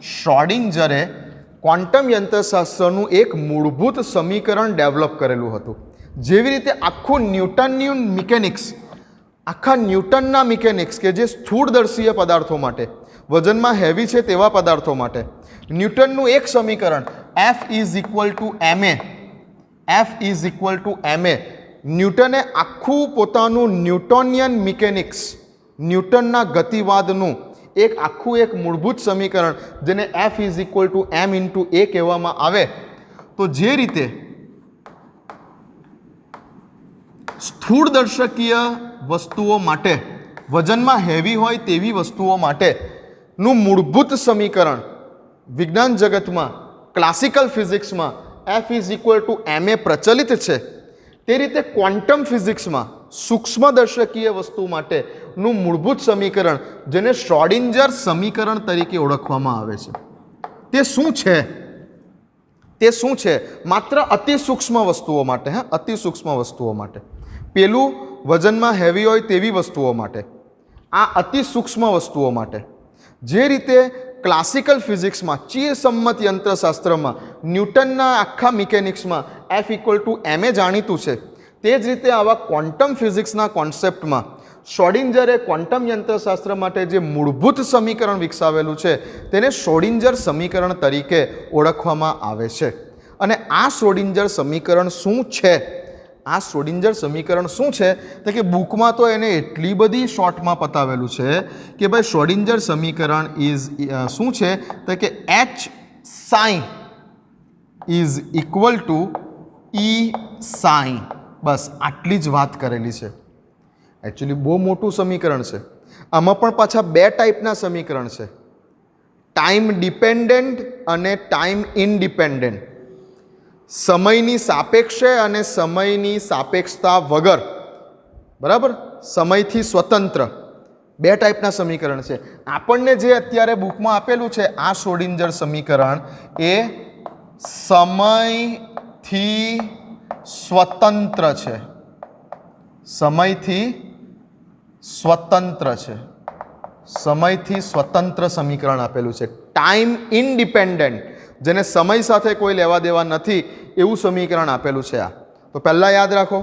શ્રોડિંજરે ક્વોન્ટમ યંત્રશાસ્ત્રનું એક મૂળભૂત સમીકરણ ડેવલપ કરેલું હતું. જેવી રીતે આખું ન્યૂટનના મિકેનિક્સ કે જે સ્થૂળદર્શીય પદાર્થો માટે, વજનમાં હેવી છે તેવા પદાર્થો માટે ન્યૂટનનું એક સમીકરણ F = ma. ન્યૂટને આખું પોતાનું ન્યૂટોનિયન મિકેનિક્સ, ન્યૂટનના ગતિવાદનું એક મૂળભૂત સમીકરણ જેને F = m/a કહેવામાં આવે. તો જે રીતે સ્થૂળદર્શકીય વસ્તુઓ માટે, વજનમાં હેવી હોય તેવી વસ્તુઓ માટેનું મૂળભૂત સમીકરણ વિજ્ઞાન જગતમાં, ક્લાસિકલ ફિઝિક્સમાં F = ma પ્રચલિત છે, તે રીતે ક્વોન્ટમ ફિઝિક્સમાં સૂક્ષ્મદર્શકીય વસ્તુ માટેનું મૂળભૂત સમીકરણ જેને શ્રોડિંજર સમીકરણ તરીકે ઓળખવામાં આવે છે. તે શું છે? તે શું છે? માત્ર અતિ સૂક્ષ્મ વસ્તુઓ માટે, હા, અતિ સૂક્ષ્મ વસ્તુઓ માટે. પેલું વજનમાં હેવી હોય તેવી વસ્તુઓ માટે, આ અતિ સૂક્ષ્મ વસ્તુઓ માટે. જે રીતે ક્લાસિકલ ફિઝિક્સમાં ચિરસમ્મત યંત્રશાસ્ત્રમાં ન્યૂટનના આખા મિકેનિક્સમાં F=ma જાણીતું છે, તે જ રીતે આવા ક્વોન્ટમ ફિઝિક્સના કોન્સેપ્ટમાં શ્રોડિંજરે ક્વોન્ટમ યંત્રશાસ્ત્ર માટે જે મૂળભૂત સમીકરણ વિકસાવેલું છે તેને શ્રોડિંજર સમીકરણ તરીકે ઓળખવામાં આવે છે. અને આ શ્રોડિંજર સમીકરણ શું છે? આ શ્રોડિંજર સમીકરણ શું છે તો કે બુકમાં તો એને એટલી બધી શોર્ટમાં પતાવેલું છે કે ભાઈ શ્રોડિંજર સમીકરણ ઇઝ શું છે તો કે H psi is equal to E psi. બસ આટલી જ વાત કરેલી છે. એકચ્યુઅલી બહુ મોટું સમીકરણ છે. આમાં પણ પાછા બે ટાઈપના સમીકરણ છે, ટાઈમ ડિપેન્ડન્ટ અને ટાઈમ ઇનડિપેન્ડન્ટ. સમયની સાપેક્ષે અને સમયની સાપેક્ષતા વગર, બરાબર, સમયથી સ્વતંત્ર, બે ટાઈપના સમીકરણ છે. આપણને જે અત્યારે બુકમાં આપેલું છે આ શ્રોડિંજર સમીકરણ એ સમયથી સ્વતંત્ર છે. સમયથી સ્વતંત્ર છે. સમયથી સ્વતંત્ર સમીકરણ આપેલું છે. ટાઈમ ઇનડિપેન્ડન્ટ, જેને સમય સાથે કોઈ લેવા દેવા નથી એવું સમીકરણ આપેલું છે. આ તો પહેલાં યાદ રાખો,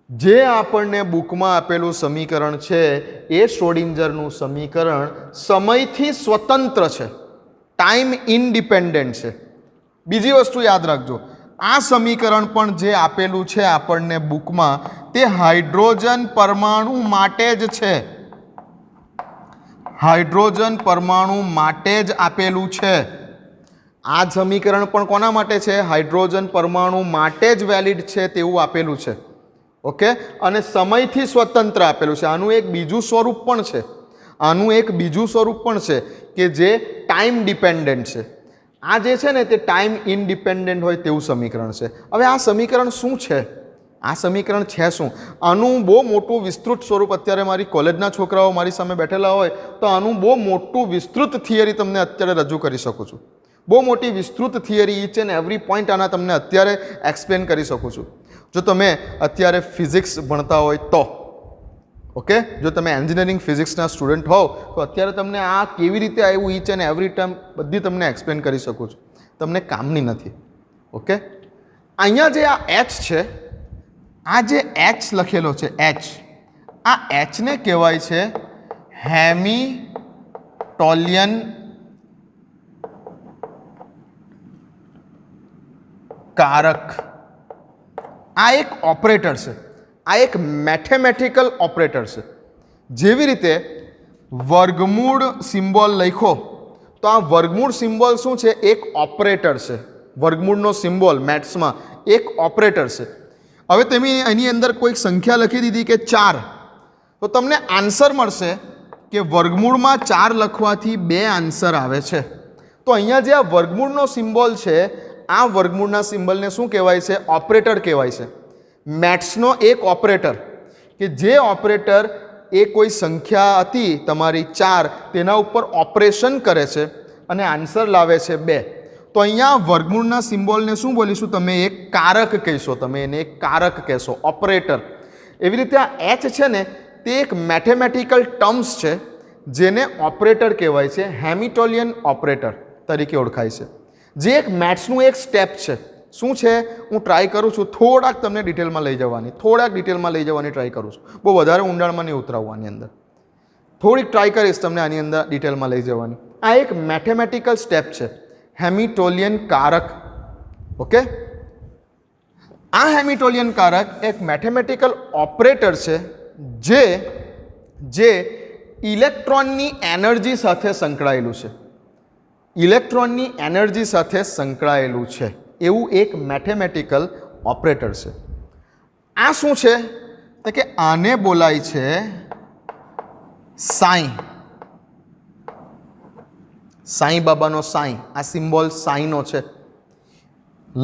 જે આપણને બુકમાં આપેલું સમીકરણ છે એ શ્રોડિંજરનું સમીકરણ સમયથી સ્વતંત્ર છે, ટાઈમ ઇનડિપેન્ડન્ટ છે. બીજી વસ્તુ યાદ રાખજો, આ સમીકરણ પણ જે આપેલું છે આપણને બુકમાં તે હાઇડ્રોજન પરમાણુ માટે જ છે. હાઇડ્રોજન પરમાણુ માટે જ આપેલું છે. આ સમીકરણ પણ કોના માટે છે? હાઇડ્રોજન પરમાણુ માટે જ વેલિડ છે તેવું આપેલું છે. ઓકે, અને સમયથી સ્વતંત્ર આપેલું છે. આનું એક બીજું સ્વરૂપ પણ છે, આનું એક બીજું સ્વરૂપ પણ છે કે જે ટાઈમ ડિપેન્ડન્ટ છે. આ જે છે ને તે ટાઈમ ઇનડિપેન્ડન્ટ હોય તેવું સમીકરણ છે. હવે આ સમીકરણ શું છે? આ સમીકરણ છે શું? આનું બહુ મોટું વિસ્તૃત સ્વરૂપ, અત્યારે મારી કોલેજના છોકરાઓ મારી સામે બેઠેલા હોય તો આનું બહુ મોટું વિસ્તૃત થિયરી તમને અત્યારે રજૂ કરી શકું છું. બહુ મોટી વિસ્તૃત theory, each and every point આના તમને અત્યારે એક્સપ્લેન કરી શકું છું, જો તમે અત્યારે ફિઝિક્સ ભણતા હોય તો. ઓકે, જો તમે એન્જિનિયરિંગ ફિઝિક્સના સ્ટુડન્ટ હોવ તો અત્યારે તમને આ કેવી રીતે આવ્યું ઈચ એન્ડ એવરી ટર્મ બધી તમને એક્સપ્લેન કરી શકું છું, તમને કામની નથી. ઓકે, અહીંયા જે આ H છે, આ જે H લખેલો છે H, આ Hને કહેવાય છે હેમિટોલિયન કારક. આ એક ઓપરેટર છે, આ એક મેથેમેટિકલ ઓપરેટર છે. જેવી રીતે વર્ગમૂળ સિમ્બોલ લખો તો આ વર્ગમૂળ સિમ્બોલ શું છે? એક ઓપરેટર છે. વર્ગમૂળનો સિમ્બોલ મેથ્સમાં એક ઓપરેટર છે. હવે તમે એની અંદર કોઈક સંખ્યા લખી દીધી કે 4, તો તમને આન્સર મળશે કે વર્ગમૂળમાં 4 લખવાથી 2 આન્સર આવે છે. તો અહીંયા જે આ વર્ગમૂળનો સિમ્બોલ છે, આ વર્ગમૂળના સિમ્બોલને શું કહેવાય છે? ઓપરેટર કહેવાય છે. મેથ્સનો એક ઓપરેટર કે જે ઓપરેટર એ કોઈ સંખ્યા હતી તમારી 4, તેના ઉપર ઓપરેશન કરે છે અને આન્સર લાવે છે 2. તો અહીંયા વર્ગમૂળના સિમ્બોલને શું બોલીશું? તમે એક કારક કહેશો, તમે એને એક કારક કહેશો, ઓપરેટર. એવી રીતે આ H છે ને તે એક મેથેમેટિકલ ટર્મ્સ છે જેને ઓપરેટર કહેવાય છે, હેમિટોલિયન ઓપરેટર તરીકે ઓળખાય છે, જે એક મેથ્સનું એક સ્ટેપ છે. શું છે? હું ટ્રાય કરું છું થોડાક તમને ડિટેલમાં લઈ જવાની, ટ્રાય કરું છું. બહુ વધારે ઊંડાણમાં નહીં ઉતરાવવાની, અંદર થોડીક ટ્રાય કરીશ તમને આની અંદર ડિટેલમાં લઈ જવાની. આ એક મેથેમેટિકલ સ્ટેપ છે, હેમિટોલિયન કારક. ઓકે, આ હેમિટોલિયન કારક એક મેથેમેટિકલ ઓપરેટર છે જે ઇલેક્ટ્રોનની એનર્જી સાથે સંકળાયેલું છે. ઇલેક્ટ્રોનની એનર્જી સાથે સંકળાયેલું છે એવું એક મેથેમેટિકલ ઓપરેટર છે. આ શું છે તો કે આને બોલાય છે સાઈ. સાઈ બાબાનો સાઈ, આ સિમ્બોલ સાઈનો છે.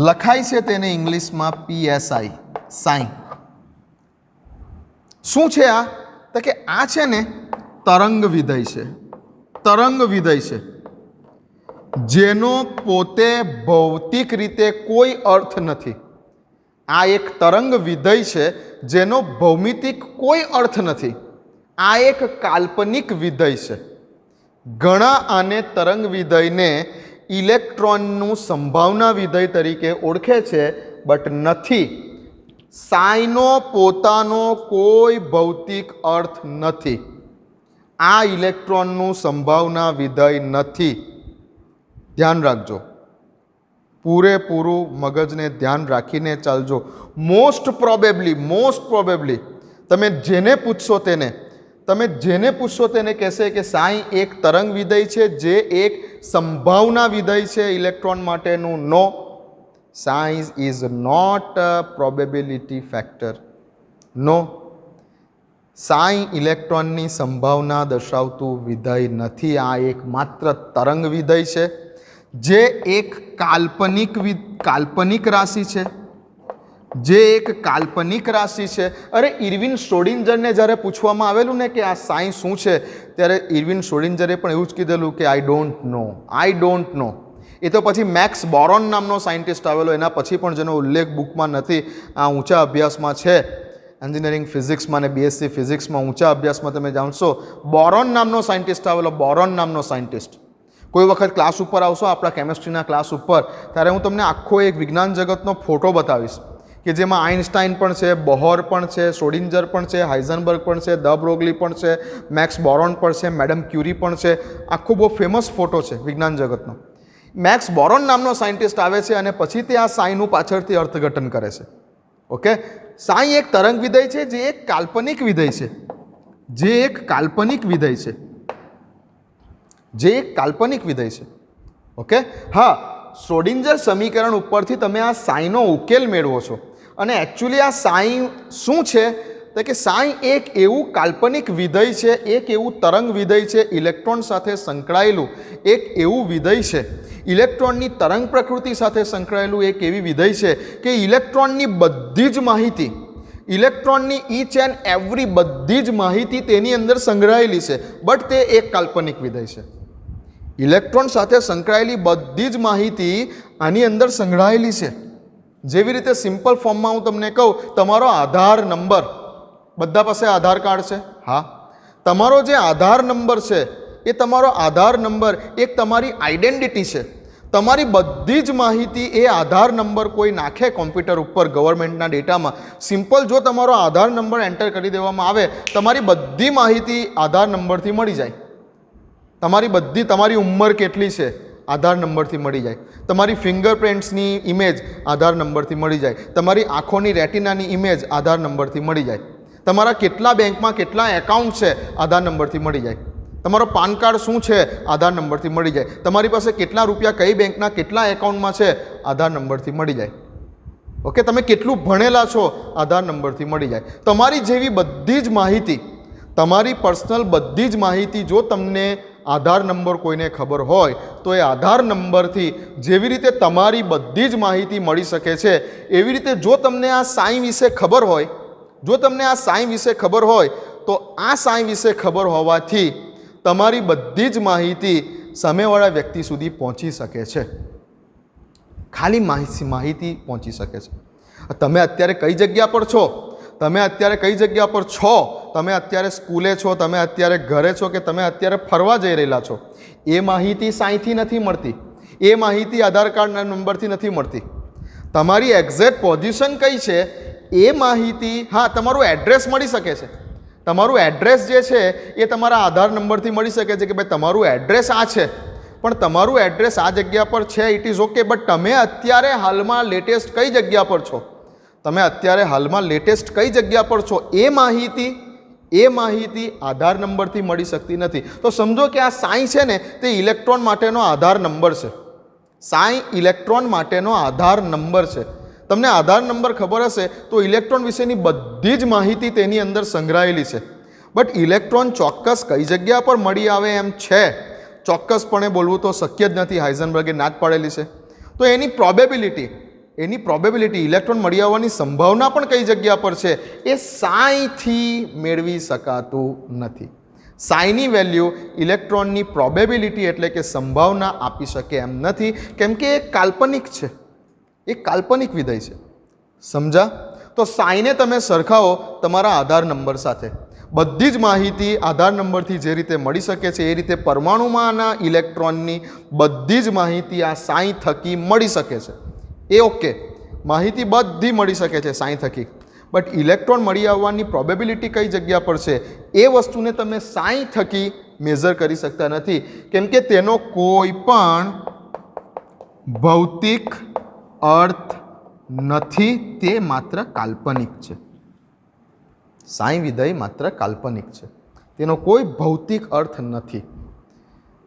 લખાય છે તેને ઇંગ્લિશમાં PSI, સાઈ. શું છે આ તો કે આ છે ને તરંગ વિધેય છે. તરંગ વિધેય છે. જેનો પોતે ભૌતિક રીતે કોઈ અર્થ નથી. આ એક તરંગ વિધેય છે જેનો ભૌમિતિક કોઈ અર્થ નથી. આ એક કાલ્પનિક વિધેય છે. ઘણા આને તરંગ વિધેયને ઇલેક્ટ્રોનનું સંભાવના વિધેય તરીકે ઓળખે છે, બટ નથી. સાઈનો પોતાનો કોઈ ભૌતિક અર્થ નથી. આ ઇલેક્ટ્રોનનું સંભાવના વિધેય નથી. ધ્યાન રાખજો, પૂરેપૂરું મગજને ધ્યાન રાખીને ચાલજો. મોસ્ટ પ્રોબેબલી તમે જેને પૂછશો તેને કહેશે કે સાઈ એક તરંગ વિધેય છે, જે એક સંભાવના વિધેય છે ઇલેક્ટ્રોન માટેનું. No, psi is not a probability factor. No, psi ઇલેક્ટ્રોનની સંભાવના દર્શાવતું વિધેય નથી. આ એક માત્ર તરંગ વિધેય છે, જે એક કાલ્પનિક રાશિ છે. અરે ઇરવિન શ્રોડિંજરને જ્યારે પૂછવામાં આવેલું ને કે આ સાઈ શું છે, ત્યારે ઇરવિન શ્રોડિંજરે પણ એવું જ કીધેલું કે આઈ ડોન્ટ નો. એ તો પછી મેક્સ બોરોન નામનો સાયન્ટિસ્ટ આવેલો, એના પછી પણ જેનો ઉલ્લેખ બુકમાં નથી, આ ઊંચા અભ્યાસમાં છે, એન્જિનિયરિંગ ફિઝિક્સમાં અને બીએસસી ફિઝિક્સમાં ઊંચા અભ્યાસમાં તમે જાણશો. બોરોન નામનો સાયન્ટિસ્ટ આવેલો. કોઈ વખત ક્લાસ ઉપર આવશો, આપણા કેમેસ્ટ્રીના ક્લાસ ઉપર, ત્યારે હું તમને આખો એક વિજ્ઞાન જગતનો ફોટો બતાવીશ કે જેમાં આઇન્સ્ટાઈન પણ છે, બોહર પણ છે, શ્રોડિંજર પણ છે, હાઇઝનબર્ગ પણ છે, દ બ્રોગલી પણ છે, મેક્સ બોરોન પણ છે, મેડમ ક્યુરી પણ છે. આખો બહુ ફેમસ ફોટો છે વિજ્ઞાન જગતનો. મેક્સ બોરોન નામનો સાયન્ટિસ્ટ આવે છે અને પછી તે આ સાઈનું પાછળથી અર્થઘટન કરે છે. ઓકે, સાઈ એક તરંગ વિધેય છે, જે એક કાલ્પનિક વિધેય છે. ઓકે, હા, શ્રોડિંજર સમીકરણ ઉપરથી તમે આ સાઈનો ઉકેલ મેળવો છો. અને એકચ્યુઅલી આ સાઈ શું છે, તો કે સાઈ એક એવું કાલ્પનિક વિધેય છે, એક એવું તરંગ વિધેય છે, ઇલેક્ટ્રોન સાથે સંકળાયેલું એક એવું વિધેય છે, ઇલેક્ટ્રોનની તરંગ પ્રકૃતિ સાથે સંકળાયેલું એક એવી વિધેય છે કે ઇલેક્ટ્રોનની બધી જ માહિતી, ઇલેક્ટ્રોનની ઈચ એન્ડ એવરી બધી જ માહિતી તેની અંદર સંગ્રહાયેલી છે. બટ તે એક કાલ્પનિક વિધેય છે. ઇલેક્ટ્રોન સાથે સંકળાયેલી બધી જ માહિતી આની અંદર સંગ્રહાયેલી છે. જેવી રીતે સિમ્પલ ફોર્મમાં હું તમને કહું, તમારો આધાર નંબર, બધા પાસે આધાર કાર્ડ છે? હા. તમારો જે આધાર નંબર છે, એ તમારો આધાર નંબર એક તમારી આઈડેન્ટિટી છે. તમારી બધી જ માહિતી એ આધાર નંબર કોઈ નાખે કોમ્પ્યુટર ઉપર ગવર્મેન્ટના ડેટામાં, સિમ્પલ જો તમારો આધાર નંબર એન્ટર કરી દેવામાં આવે, તમારી બધી માહિતી આધાર નંબરથી મળી જાય. તમારી ઉંમર કેટલી છે, આધાર નંબરથી મળી જાય. તમારી ફિંગરપ્રિન્ટ્સની ઇમેજ આધાર નંબરથી મળી જાય. તમારી આંખોની રેટિનાની ઇમેજ આધાર નંબરથી મળી જાય. તમારા કેટલા બેંકમાં કેટલા એકાઉન્ટ છે, આધાર નંબરથી મળી જાય. તમારો પાન કાર્ડ શું છે, આધાર નંબરથી મળી જાય. તમારી પાસે કેટલા રૂપિયા કઈ બેંકના કેટલા એકાઉન્ટમાં છે, આધાર નંબરથી મળી જાય. ઓકે, તમે કેટલું ભણેલા છો, આધાર નંબરથી મળી જાય. તમારી જેવી બધી જ માહિતી, તમારી પર્સનલ બધી જ માહિતી જો તમને આધાર નંબર કોઈને ખબર હોય, તો એ આધાર નંબરથી જેવી રીતે તમારી બધી જ માહિતી મળી શકે છે, એવી રીતે જો તમને આ સાઈ વિશે ખબર હોય, તો આ સાઈ વિશે ખબર હોવાથી તમારી બધી જ માહિતી સામેવાળા વ્યક્તિ સુધી પહોંચી શકે છે. ખાલી માહિતી પહોંચી શકે છે. તમે અત્યારે કઈ જગ્યા પર છો, તમે અત્યારે સ્કૂલે છો, તમે અત્યારે ઘરે છો, કે તમે અત્યારે ફરવા જઈ રહેલા છો, એ માહિતી સાઈથી નથી મળતી. એ માહિતી આધાર કાર્ડના નંબરથી નથી મળતી. તમારી એક્ઝેક્ટ પોઝિશન કઈ છે એ માહિતી, હા, તમારું એડ્રેસ મળી શકે છે. તમારું એડ્રેસ જે છે એ તમારા આધાર નંબરથી મળી શકે છે કે ભાઈ તમારું એડ્રેસ આ છે, પણ તમારું એડ્રેસ આ જગ્યા પર છે, ઇટ ઇઝ ઓકે. બટ તમે અત્યારે હાલમાં લેટેસ્ટ કઈ જગ્યા પર છો, એ માહિતી આધાર નંબરથી મળી શકતી નથી. તો સમજો કે આ સાઈ છે ને, તે ઇલેક્ટ્રોન માટેનો આધાર નંબર છે. સાઈ ઇલેક્ટ્રોન માટેનો આધાર નંબર છે. તમને આધાર નંબર ખબર હશે તો ઇલેક્ટ્રોન વિશેની બધી જ માહિતી તેની અંદર સંગ્રહાયેલી છે. બટ ઇલેક્ટ્રોન ચોક્કસ કઈ જગ્યા પર મળી આવે એમ છે, ચોક્કસપણે બોલવું તો શક્ય જ નથી. હાઇઝનબર્ગે ના જ પાડેલી છે. તો એની પ્રોબેબિલિટી ઇલેક્ટ્રોન મળી આવવાની સંભાવના પણ કઈ જગ્યા પર છે, એ સાઈથી મેળવી શકાતું નથી. સાઈની વેલ્યુ ઇલેક્ટ્રોનની પ્રોબેબિલિટી એટલે કે સંભાવના આપી શકે એમ નથી, કેમ કે એ કાલ્પનિક છે, એ કાલ્પનિક વિધેય છે. સમજા? તો સાઈને તમે સરખાવો તમારા આધાર નંબર સાથે. બધી જ માહિતી આધાર નંબરથી જે રીતે મળી શકે છે એ રીતે પરમાણુમાંના ઇલેક્ટ્રોનની બધી જ માહિતી આ સાઈ થકી મળી શકે છે. એ ઓકે, માહિતી બધી મળી શકે છે સાઈ થકી, બટ ઇલેક્ટ્રોન મળી આવવાની પ્રોબેબિલિટી કઈ જગ્યા પર છે એ વસ્તુને તમે સાઈ થકી મેઝર કરી શકતા નથી, કેમ કે તેનો કોઈ પણ ભૌતિક અર્થ નથી, તે માત્ર કાલ્પનિક છે. સાઈ વિધેય માત્ર કાલ્પનિક છે, તેનો કોઈ ભૌતિક અર્થ નથી.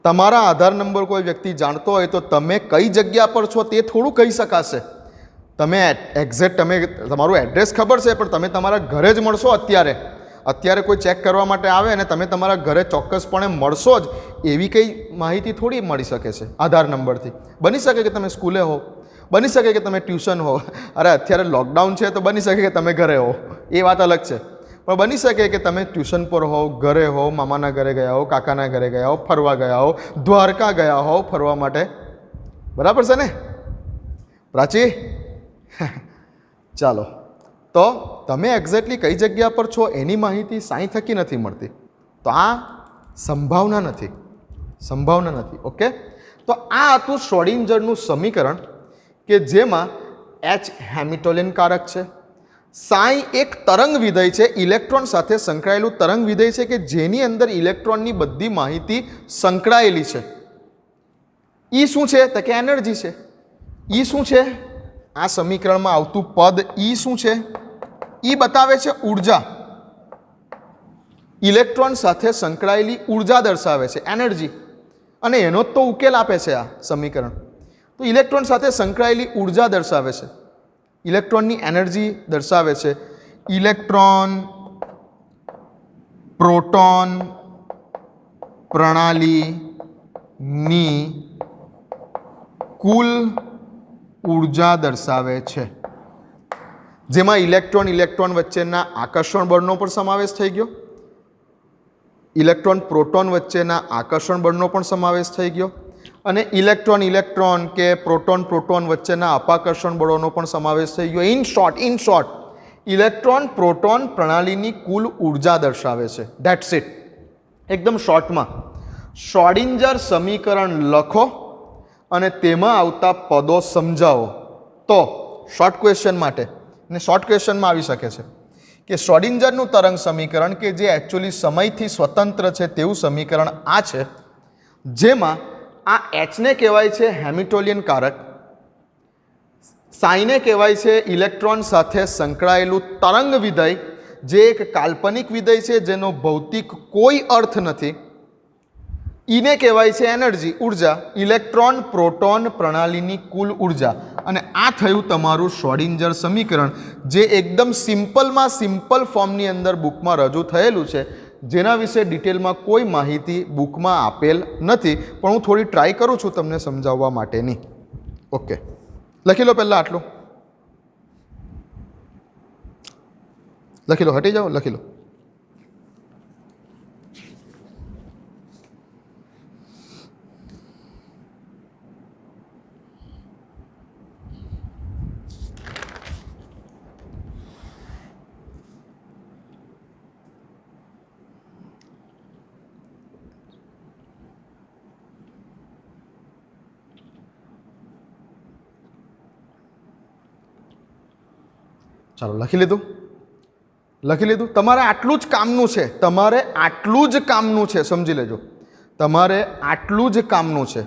તમારા આધાર નંબર કોઈ વ્યક્તિ જાણતો હોય તો તમે કઈ જગ્યા પર છો તે થોડું કહી શકાશે. તમે એક્ઝેક્ટ તમારું એડ્રેસ ખબર છે, પણ તમે તમારા ઘરે જ મળશો. અત્યારે કોઈ ચેક કરવા માટે આવે અને તમે તમારા ઘરે ચોક્કસપણે મળશો જ, એવી કઈ માહિતી થોડી મળી શકે છે આધાર નંબરથી. બની શકે કે તમે સ્કૂલે હો, બની શકે કે તમે ટ્યુશન હો, અરે અત્યારે લોકડાઉન છે તો બની શકે કે તમે ઘરે હો, એ વાત અલગ છે. પણ બની શકે કે તમે ટ્યુશન પર હો, ઘરે હો, મામાના ઘરે ગયા હો, કાકાના ઘરે ગયા હો, ફરવા ગયા હો, દ્વારકા ગયા હો ફરવા માટે. બરાબર છે ને પ્રાચી? ચાલો, તો તમે એક્ઝેક્ટલી કઈ જગ્યા પર છો એની માહિતી સાઈ થકી નથી મળતી, તો આ સંભાવના નથી, સંભાવના નથી. ઓકે, તો આ હતું શ્રોડિંજરનું સમીકરણ કે જેમાં એચ હેમિલ્ટોનિયન કારક છે, સાઈ એક તરંગ વિધેય છે, ઇલેક્ટ્રોન સાથે સંકળાયેલું તરંગ વિધેય છે કે જેની અંદર ઇલેક્ટ્રોનની બધી માહિતી સંકળાયેલી છે. ઈ શું છે તો કે એનર્જી છે. ઈ શું છે? આ સમીકરણમાં આવતું પદ ઈ શું છે? ઈ બતાવે છે ઉર્જા. ઇલેક્ટ્રોન સાથે સંકળાયેલી ઉર્જા દર્શાવે છે, એનર્જી, અને એનો જ તો ઉકેલ આપે છે આ સમીકરણ. તો ઇલેક્ટ્રોન સાથે સંકળાયેલી ઉર્જા દર્શાવે છે, ઇલેક્ટ્રોનની એનર્જી દર્શાવે છે. ઇલેક્ટ્રોન પ્રોટોન પ્રણાલીની કુલ ઉર્જા દર્શાવે છે, જેમાં ઇલેક્ટ્રોન વચ્ચેના આકર્ષણ બળનો પણ સમાવેશ થઈ ગયો, ઇલેક્ટ્રોન પ્રોટોન વચ્ચેના આકર્ષણ બળનો પણ સમાવેશ થઈ ગયો, અને ઇલેક્ટ્રોન કે પ્રોટોન વચ્ચેના અપાકર્ષણ બળોનો પણ સમાવેશ થઈ ગયો. ઇન શોર્ટ ઇલેક્ટ્રોન પ્રોટોન પ્રણાલીની કુલ ઉર્જા દર્શાવે છે. That's it. એકદમ શોર્ટમાં શ્રોડિંજર સમીકરણ લખો અને તેમાં આવતા પદો સમજાવો. તો શોર્ટ ક્વેશ્ચન માટે, અને શોર્ટ ક્વેશ્ચનમાં આવી શકે છે કે શ્રોડિંજરનું તરંગ સમીકરણ કે જે એકચ્યુઅલી સમયથી સ્વતંત્ર છે તેવું સમીકરણ આ છે, જેમાં આ એચને કહેવાય છે હેમિલ્ટોનિયન કારક, સાઈને કહેવાય છે ઇલેક્ટ્રોન સાથે સંકળાયેલું તરંગ વિધેય, જે એક કાલ્પનિક વિધેય છે જેનો ભૌતિક કોઈ અર્થ નથી. ઈને કહેવાય છે એનર્જી, ઉર્જા, ઇલેક્ટ્રોન પ્રોટોન પ્રણાલીની કુલ ઉર્જા. અને આ થયું તમારું શ્રોડિંજર સમીકરણ, જે એકદમ સિમ્પલ ફોર્મની અંદર બુકમાં રજૂ થયેલું છે, જેના વિશે ડિટેલમાં કોઈ માહિતી બુકમાં આપેલ નથી, પણ હું થોડી ટ્રાય કરું છું તમને સમજાવવા માટેની. ઓકે, લખી લો પહેલાં આટલું, લખી લો, હટી જાઓ, લખી લો. ચાલો, લખી લીધું? તમારે આટલું જ કામનું છે, સમજી લેજો, તમારે આટલું જ કામનું છે.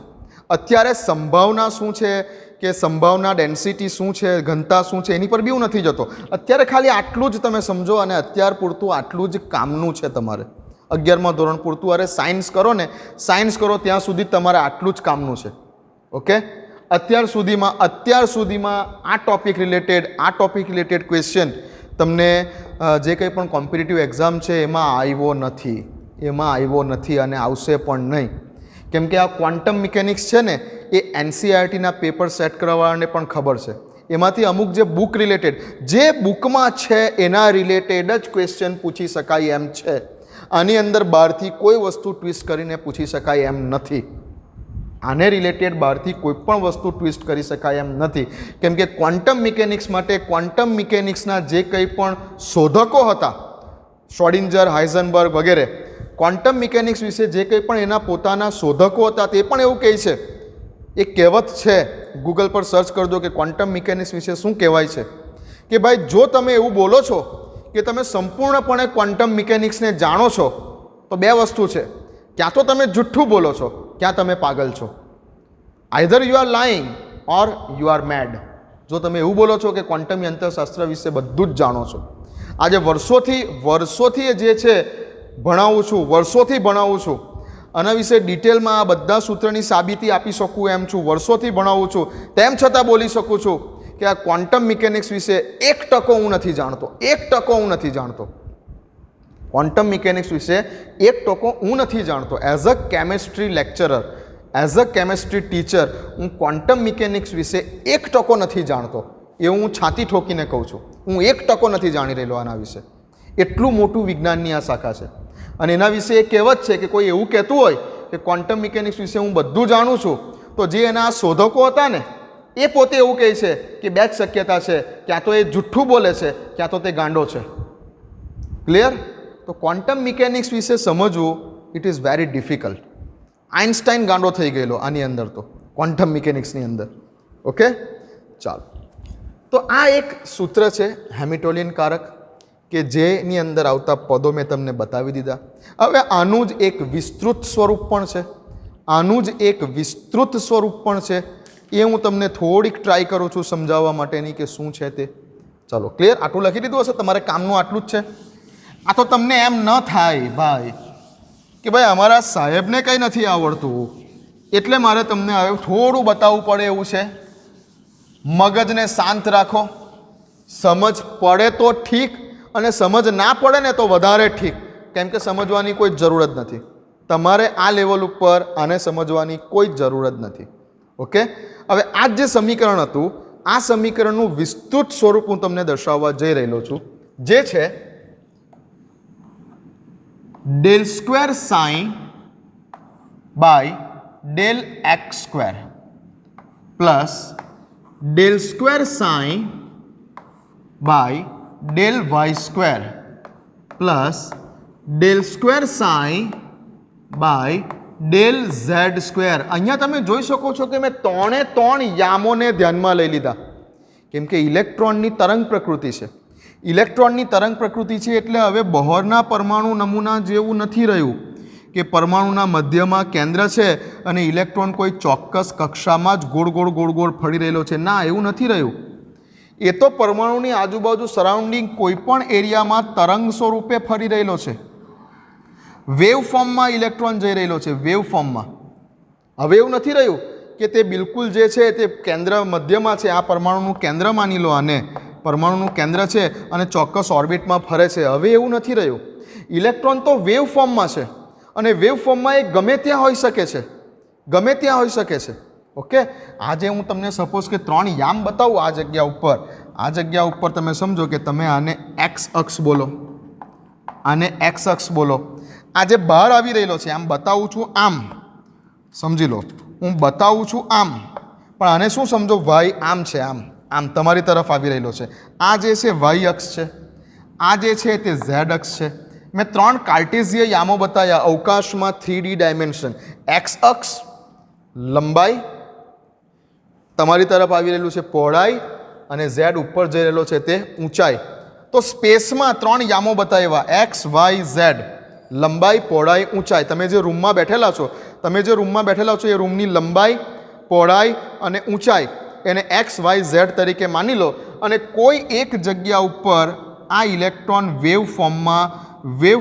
અત્યારે સંભાવના શું છે કે સંભાવના ડેન્સિટી શું છે, ઘનતા શું છે, એની પર બી હું નથી જતો. અત્યારે ખાલી આટલું જ તમે સમજો, અને અત્યાર પૂરતું આટલું જ કામનું છે તમારે. 11મા ધોરણ પૂરતું, અરે સાયન્સ કરો ને, સાયન્સ કરો ત્યાં સુધી તમારે આટલું જ કામનું છે. ઓકે, અત્યાર સુધીમાં આ ટોપિક રિલેટેડ ક્વેશ્ચન તમને જે કંઈ પણ કોમ્પિટિટિવ એક્ઝામ છે એમાં આવ્યો નથી અને આવશે પણ નહીં. કેમ કે આ ક્વોન્ટમ મિકેનિક્સ છે ને, એ એનસીઈઆરટીના પેપર સેટ કરવાવાળાને પણ ખબર છે. એમાંથી અમુક જે બુક રિલેટેડ, જે બુકમાં છે એના રિલેટેડ જ ક્વેશ્ચન પૂછી શકાય એમ છે. આની અંદર બહારથી કોઈ વસ્તુ ટ્વિસ્ટ કરીને પૂછી શકાય એમ નથી. આને રિલેટેડ બહારથી કોઈ પણ વસ્તુ ટ્વિસ્ટ કરી શકાય એમ નથી, કેમ કે ક્વોન્ટમ મિકેનિક્સ માટે ક્વોન્ટમ મિકેનિક્સના જે કંઈ પણ શોધકો હતા, શ્રોડિંજર, હાઇઝનબર્ગ વગેરે, ક્વોન્ટમ મિકેનિક્સ વિશે જે કંઈ પણ એના પોતાના શોધકો હતા તે પણ એવું કહે છે, એક કહેવત છે, ગૂગલ પર સર્ચ કરજો કે ક્વોન્ટમ મિકેનિક્સ વિશે શું કહેવાય છે, કે ભાઈ જો તમે એવું બોલો છો કે તમે સંપૂર્ણપણે ક્વોન્ટમ મિકેનિક્સને જાણો છો તો બે વસ્તુ છે, ક્યાં તો તમે જુઠ્ઠું બોલો છો, ક્યાં તમે પાગલ છો. Either you are lying or you are made. જો તમે એવું બોલો છો કે ક્વોન્ટમ યંત્રશાસ્ત્ર વિશે બધું જ જાણો છો, આજે વર્ષોથી જે છે વર્ષોથી ભણાવું છું, આના વિશે ડિટેલમાં આ બધા સૂત્રની સાબિતી આપી શકું એમ છું, વર્ષોથી ભણાવું છું, તેમ છતાં બોલી શકું છું કે આ ક્વોન્ટમ મિકેનિક્સ વિશે 1% હું નથી જાણતો, 1% હું નથી જાણતો. ક્વોન્ટમ મિકેનિક્સ વિશે 1% હું નથી જાણતો. As a chemistry lecturer, as a chemistry teacher, હું ક્વોન્ટમ મિકેનિક્સ વિશે 1% નથી જાણતો. એવું હું છાતી ઠોકીને કહું છું. હું 1% નથી જાણી રહેલો આના વિશે. એટલું મોટું વિજ્ઞાનની આ શાખા છે. અને એના વિશે એ કહેવત છે કે કોઈ એવું કહેતું હોય કે ક્વોન્ટમ મિકેનિક્સ વિશે હું બધું જાણું છું, તો જે એના આ શોધકો હતા ને એ પોતે એવું કહે છે કે બે જ શક્યતા છે, ક્યાં તો એ જુઠ્ઠું બોલે છે, ક્યાં તો તે ગાંડો છે. ક્લિયર? તો ક્વોન્ટમ મિકેનિક્સ વિશે સમજવું it is very difficult. Einstein ગાંડો થઈ ગયેલો આની અંદર, તો ક્વોન્ટમ મિકેનિક્સની અંદર. ઓકે, ચાલો. તો આ એક સૂત્ર છે હેમિલ્ટોનિયન કારક, કે જેની અંદર આવતા પદો મેં તમને બતાવી દીધા. હવે આનું જ એક વિસ્તૃત સ્વરૂપ પણ છે, આનું જ એક વિસ્તૃત સ્વરૂપ પણ છે, એ હું તમને થોડીક ટ્રાય કરું છું સમજાવવા માટેની કે શું છે તે. ચાલો, ક્લિયર? આટલું લખી દીધું હશે, તમારે કામનું આટલું જ છે. આ તો તમને એમ ન થાય ભાઈ કે ભાઈ અમારા સાહેબને કંઈ નથી આવડતું એટલે મારે તમને હવે થોડું બતાવવું પડે એવું છે. મગજને શાંત રાખો, સમજ પડે તો ઠીક, અને સમજ ના પડે ને તો વધારે ઠીક, કેમ કે સમજવાની કોઈ જરૂર જ નથી. તમારે આ લેવલ ઉપર આને સમજવાની કોઈ જરૂર જ નથી. ઓકે, હવે આ જે સમીકરણ હતું, આ સમીકરણનું વિસ્તૃત સ્વરૂપ હું તમને દર્શાવવા જઈ રહેલો છું, જે છે del square sin by del x square plus del square sin by del y square plus del square sin by del z square. અહીંયા તમે જોઈ શકો છો કે મેં 3 યામોને ધ્યાનમાં લઈ લીધા, કેમ કે ઇલેક્ટ્રોનની તરંગ પ્રકૃતિ છે. ઇલેક્ટ્રોનની તરંગ પ્રકૃતિ છે એટલે હવે બહોરના પરમાણુ નમૂના જેવું નથી રહ્યું કે પરમાણુના મધ્યમાં કેન્દ્ર છે અને ઇલેક્ટ્રોન કોઈ ચોક્કસ કક્ષામાં જ ગોળ ગોળ ફરી રહેલો છે. ના, એવું નથી રહ્યું. એ તો પરમાણુની આજુબાજુ સરાઉન્ડિંગ કોઈ પણ એરિયામાં તરંગ સ્વરૂપે ફરી રહેલો છે. વેવ ફોર્મમાં ઇલેક્ટ્રોન જઈ રહેલો છે, વેવ ફોર્મમાં. હવે એવું નથી રહ્યું કે તે બિલકુલ જે છે તે કેન્દ્ર મધ્યમાં છે. આ પરમાણુનું કેન્દ્ર માની લો, આને પરમાણુનું કેન્દ્ર છે અને ચોક્કસ ઓર્બિટમાં ફરે છે. હવે એવું નથી રહ્યું. ઇલેક્ટ્રોન તો વેવ ફોર્મમાં છે અને વેવ ફોર્મમાં એ ગમે ત્યાં હોઈ શકે છે, ગમે ત્યાં હોઈ શકે છે. ઓકે, આજે હું તમને સપોઝ કે 3 યામ બતાવું આ જગ્યા ઉપર તમે સમજો કે તમે આને એક્સ અક્ષ બોલો, આને એક્સ અક્ષ બોલો. આ જે બહાર આવી રહેલો છે, આમ બતાવું છું, આમ સમજી લો, હું બતાવું છું આમ, પણ આને શું સમજો, વાય આમ છે, આમ તમારી તરફ આવી રહેલો છે. આ જે છે વાય અક્ષ છે, આ જે છે તે ઝેડ અક્ષ છે. મેં 3 કાર્ટેઝીય યામો બતાવ્યા અવકાશમાં 3D ડાયમેન્શન. એક્સ અક્ષ લંબાઈ તમારી તરફ આવી રહેલું છે, પહોળાઈ, અને ઝેડ ઉપર જઈ રહેલો છે તે ઊંચાઈ. તો સ્પેસમાં 3 યામો બતાવ્યા, એક્સ, વાય, ઝેડ, લંબાઈ, પહોળાઈ, ઊંચાઈ. તમે જે રૂમમાં બેઠેલા છો એ રૂમની લંબાઈ, પહોળાઈ અને ઊંચાઈ એને એક્સ, વાય, ઝેડ તરીકે માની લો, અને કોઈ એક જગ્યા ઉપર આ ઇલેક્ટ્રોન વેવ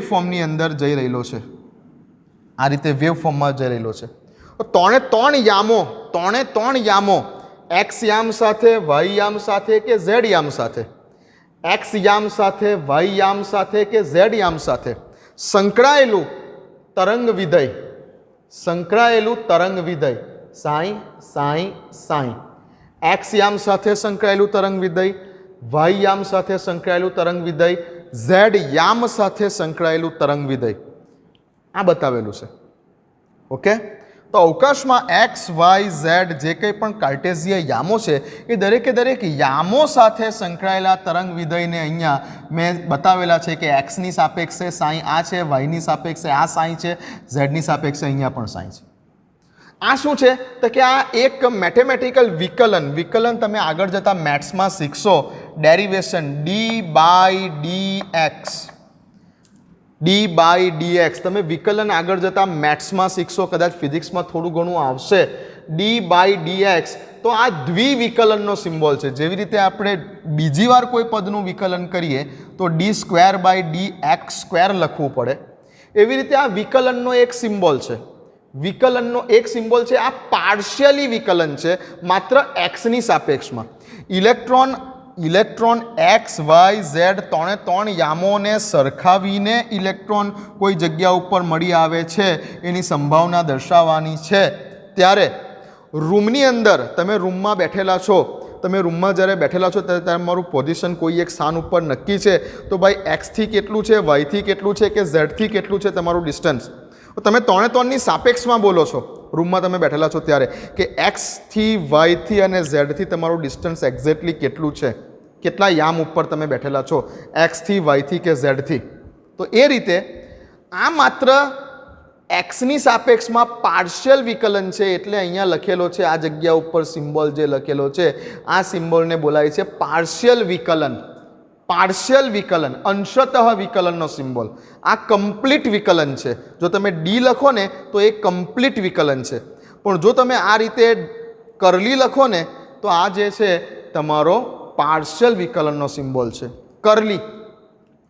ફોર્મની અંદર જઈ રહેલો છે. આ રીતે વેવ ફોર્મમાં જઈ રહેલો છે. તો 3 યામો એક્સ યામ સાથે, વાય યામ સાથે કે ઝેડ યામ સાથે, એક્સ યામ સાથે, વાય યામ સાથે કે ઝેડ યામ સાથે સંકળાયેલું તરંગ વિધેય સાઈ, એક્સ યામ સાથે સંકળાયેલું તરંગ વિધેય, વાય યામ સાથે સંકળાયેલું તરંગ વિધેય, ઝેડ યામ સાથે સંકળાયેલું તરંગ વિધેય. આ બતાવેલું છે. ઓકે, તો અવકાશમાં એક્સ વાય ઝેડ જે કંઈ પણ કાર્ટેઝીય યામો છે એ દરેકે દરેક યામો સાથે સંકળાયેલા તરંગ વિધેયને અહીંયા મેં બતાવેલા છે કે એક્સની સાપેક્ષે સાઈ આ છે, વાયની સાપેક્ષે આ સાઈ છે, ઝેડની સાપેક્ષે અહીંયા પણ સાઈ છે. આ શું છે તો કે આ એક મેથેમેટિકલ વિકલન તમે આગળ જતા મેથ્સમાં શીખશો. ડેરિવેશન ડી બાય ડીએક્સ તમે વિકલન આગળ જતા મેથ્સમાં શીખશો, કદાચ ફિઝિક્સમાં થોડું ઘણું આવશે. ડી બાય ડીએક્સ તો આ દ્વિવિકલનનો સિમ્બોલ છે. જેવી રીતે આપણે બીજી વાર કોઈ પદનું વિકલન કરીએ તો d square by d x square લખવું પડે, એવી રીતે આ વિકલનનો એક સિમ્બોલ છે. વિકલનનો એક સિમ્બોલ છે. આ પાર્શિયલી વિકલન છે માત્ર એક્સની સાપેક્ષમાં. ઇલેક્ટ્રોન એક્સ વાય ઝેડ ત્રણે યામોને સરખાવીને ઇલેક્ટ્રોન કોઈ જગ્યા ઉપર મળી આવે છે એની સંભાવના દર્શાવવાની છે. ત્યારે રૂમની અંદર તમે રૂમમાં બેઠેલા છો, તમે રૂમમાં જ્યારે બેઠેલા છો ત્યારે તમારું પોઝિશન કોઈ એક સ્થાન ઉપર નક્કી છે, તો ભાઈ એક્સથી કેટલું છે, વાયથી કેટલું છે કે ઝેડથી કેટલું છે તમારું ડિસ્ટન્સ. તમે ત્રણની સાપેક્ષમાં બોલો છો રૂમમાં તમે બેઠેલા છો ત્યારે કે એક્સથી વાયથી અને ઝેડથી તમારું ડિસ્ટન્સ એક્ઝેક્ટલી કેટલું છે, કેટલા યામ ઉપર તમે બેઠેલા છો એક્સથી વાયથી કે ઝેડથી. તો એ રીતે આ માત્ર એક્સની સાપેક્ષમાં પાર્શિયલ વિકલન છે, એટલે અહીંયા લખેલો છે આ જગ્યા ઉપર સિમ્બોલ જે લખેલો છે આ સિમ્બોલને બોલાય છે પાર્શિયલ વિકલન. પાર્શિયલ વિકલન, અંશતઃ વિકલનનો સિમ્બોલ. આ કમ્પ્લીટ વિકલન છે. જો તમે ડી લખો ને તો એ કમ્પ્લીટ વિકલન છે, પણ જો તમે આ રીતે કરલી લખો ને તો આ જે છે તમારો પાર્શિયલ વિકલનનો સિમ્બોલ છે.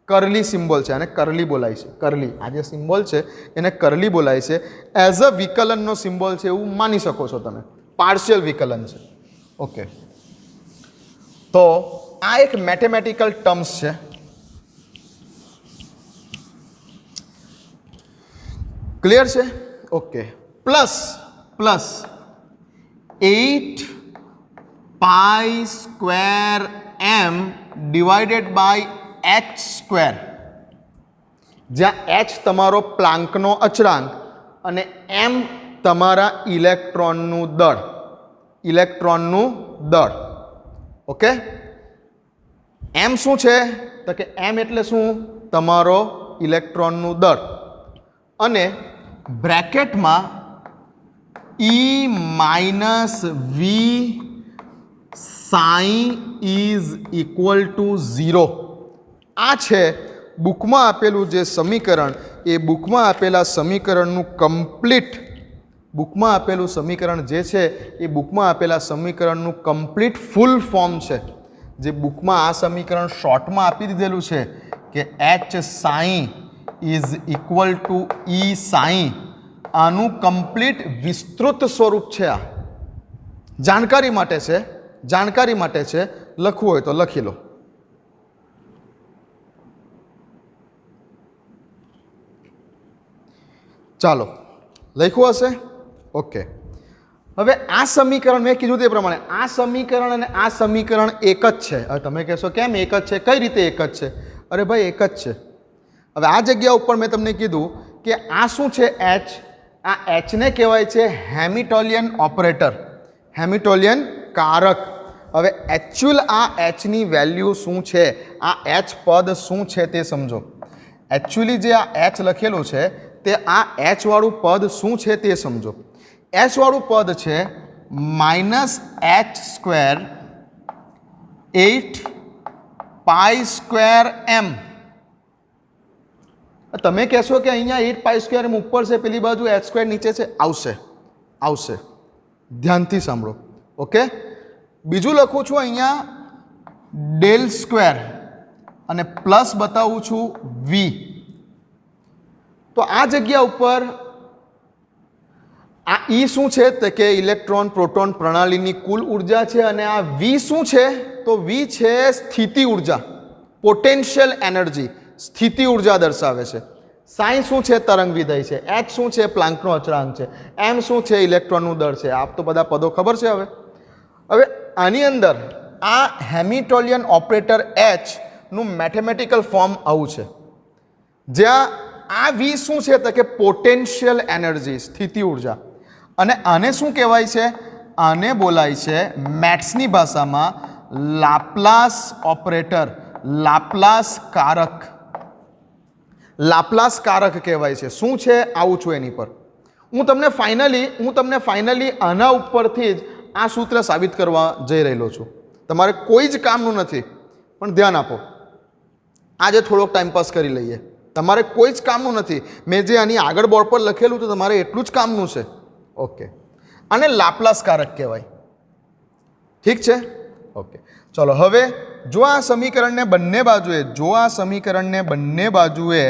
કરલી સિમ્બોલ છે, આને કરલી બોલાય છે. કરલી આ જે સિમ્બોલ છે એને કરલી બોલાય છે. એઝ અ વિકલનનો સિમ્બોલ છે એવું માની શકો છો તમે. પાર્શિયલ વિકલન છે. ઓકે, તો આ એક મેથેમેટિકલ ટર્મ્સ છે. ક્લિયર છે? Okay. Plus 8 pi square m divided by h square, જ્યાં h તમારો પ્લાન્કનો અચળાંક અને m તમારા ઇલેક્ટ્રોનનું દળ. ઓકે, એમ શું છે તો કે એમ એટલે શું, તમારો ઇલેક્ટ્રોનનું દળ, અને બ્રેકેટમાં E minus V psi is equal to 0. આ છે બુકમાં આપેલું જે સમીકરણ, એ બુકમાં આપેલા સમીકરણનું બુકમાં આપેલું સમીકરણ જે છે એ બુકમાં આપેલા સમીકરણનું કમ્પ્લીટ ફૂલ ફોર્મ છે. જે બુકમાં આ સમીકરણ શોર્ટમાં આપી દીધેલું છે કે h psi is equal to E psi, આનું કમ્પ્લીટ વિસ્તૃત સ્વરૂપ છે. આ જાણકારી માટે છે, લખવું હોય તો લખી લો. ચાલો, લખ્યું હશે? ઓકે. હવે આ સમીકરણ મેં કીધું તે પ્રમાણે આ સમીકરણ અને આ સમીકરણ એક જ છે. હવે તમે કહેશો કેમ એક જ છે, કઈ રીતે એક જ છે? અરે ભાઈ એક જ છે. હવે આ જગ્યા ઉપર મેં તમને કીધું કે આ શું છે h, આ hને કહેવાય છે હેમિટોલિયન ઓપરેટર, હેમિટોલિયન કારક. હવે એકચ્યુઅલ આ hની વેલ્યુ શું છે, આ h પદ શું છે તે સમજો. એકચ્યુઅલી જે આ h લખેલું છે તે આ h વાળું પદ શું છે તે સમજો. h વાળું પદ છે minus h square 8 pi square m. તમે કહેશો કે અહીંયા 8 પાઈ સ્ક્વેર એમ ઉપર છે, પેલી બાજુ h સ્ક્વેર નીચે છે. આવશે, ધ્યાનથી સાંભળો. ઓકે, બીજું લખું છું અહીંયા ડેલ સ્ક્વેર અને પ્લસ બતાવું છું v. તો આ જગ્યા ઉપર આ E શું છે તો કે ઇલેક્ટ્રોન પ્રોટોન પ્રણાલીની કુલ ઉર્જા છે, અને આ V શું છે તો V છે સ્થિતિ ઉર્જા, પોટેન્શિયલ એનર્જી, સ્થિતિ ઉર્જા દર્શાવે છે. સાઈ શું છે, તરંગ વિધેય છે. h શું છે, પ્લાન્કનો અચળાંક છે. m શું છે, ઇલેક્ટ્રોનનું દળ છે. આપ તો બધા પદો ખબર છે. હવે આની અંદર આ હેમિટોલિયન ઓપરેટર h નું મેથેમેટિકલ ફોર્મ આવું છે, જ્યાં આ વી શું છે તો કે પોટેન્શિયલ એનર્જી, સ્થિતિ ઉર્જા. અને આને શું કહેવાય છે? આને બોલાય છે મેથ્સની ભાષામાં લાપ્લાસ ઓપરેટર, લાપ્લાસ કારક. લાપ્લાસ કારક કહેવાય છે. શું છે? આવું છું એની પર. હું તમને ફાઇનલી આના ઉપરથી જ આ સૂત્ર સાબિત કરવા જઈ રહેલો છું. તમારે કોઈ જ કામનું નથી, પણ ધ્યાન આપો. આજે થોડોક ટાઈમ પાસ કરી લઈએ. તમારે કોઈ જ કામનું નથી. મેં જે આની આગળ બોર્ડ પર લખેલું તો તમારે એટલું જ કામનું છે. ઓકે, આને લાપ્લાસ કારક કહેવાય. ઠીક છે? ઓકે, ચલો હવે જો આ સમીકરણને બંને બાજુએ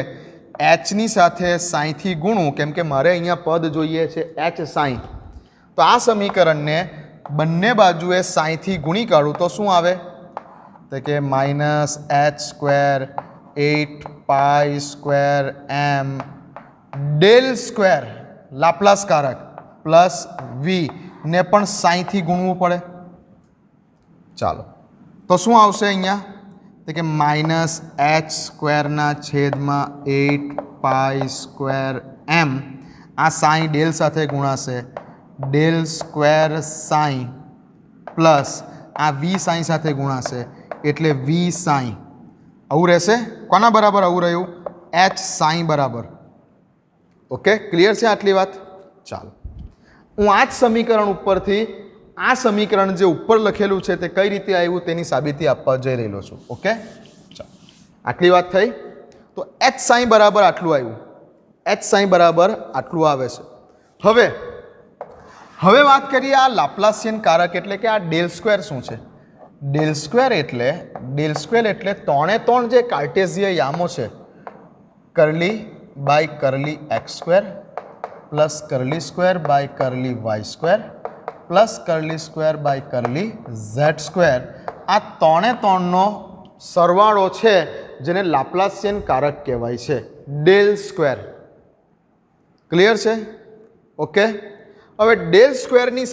એચની સાથે સાઈનથી ગુણું, કેમ કે મારે અહીંયા પદ જોઈએ છે એચ સાઈન, તો આ સમીકરણને બંને બાજુએ સાઈનથી ગુણી કાઢું તો શું આવે? તો કે -h² 8π² m del square Laplace કારક પ્લસ વી ને પણ સાઈનથી ગુણવું પડે. ચાલો, તો શું આવશે અહીંયા? તો કે -h²/8π²m. આ સાઈ ડેલ સાથે ગુણાશે, ડેલ સ્ક્વેર સાઈ પ્લસ આ વી સાઈ સાથે ગુણાશે એટલે વી સાઈ. આવું રહેશે. કોના બરાબર આવું રહ્યું? એચ સાઈ બરાબર. ઓકે, ક્લિયર છે આટલી વાત? ચાલો, હું આ જ સમીકરણ ઉપરથી આ સમીકરણ જે ઉપર લખેલું છે તે કઈ રીતે આવ્યું તેની સાબિતી આપવા જઈ રહેલો છું. ઓકે, ચાલો, આટલી વાત થઈ. તો એચ સાઈ બરાબર આટલું આવ્યું. એચ સાઈ બરાબર આટલું આવે છે. હવે વાત કરીએ આ લાપ્લાસિયન કારક એટલે કે આ ડેલ સ્ક્વેર શું છે? ડેલ સ્ક્વેર એટલે ત્રણે ત્રણ જે કાર્ટેશિયન યામો છે, curly by curly x square plus curly square by curly y square plus curly square by curly z square, આ ત્રણે ત્રણનો સરવાળો છે જેને લાપ્લાસિયન કારક કહેવાય છે, ડેલ સ્ક્વેર. ક્લિયર છે? ઓકે, હવે ડેલ સ્ક્વેરની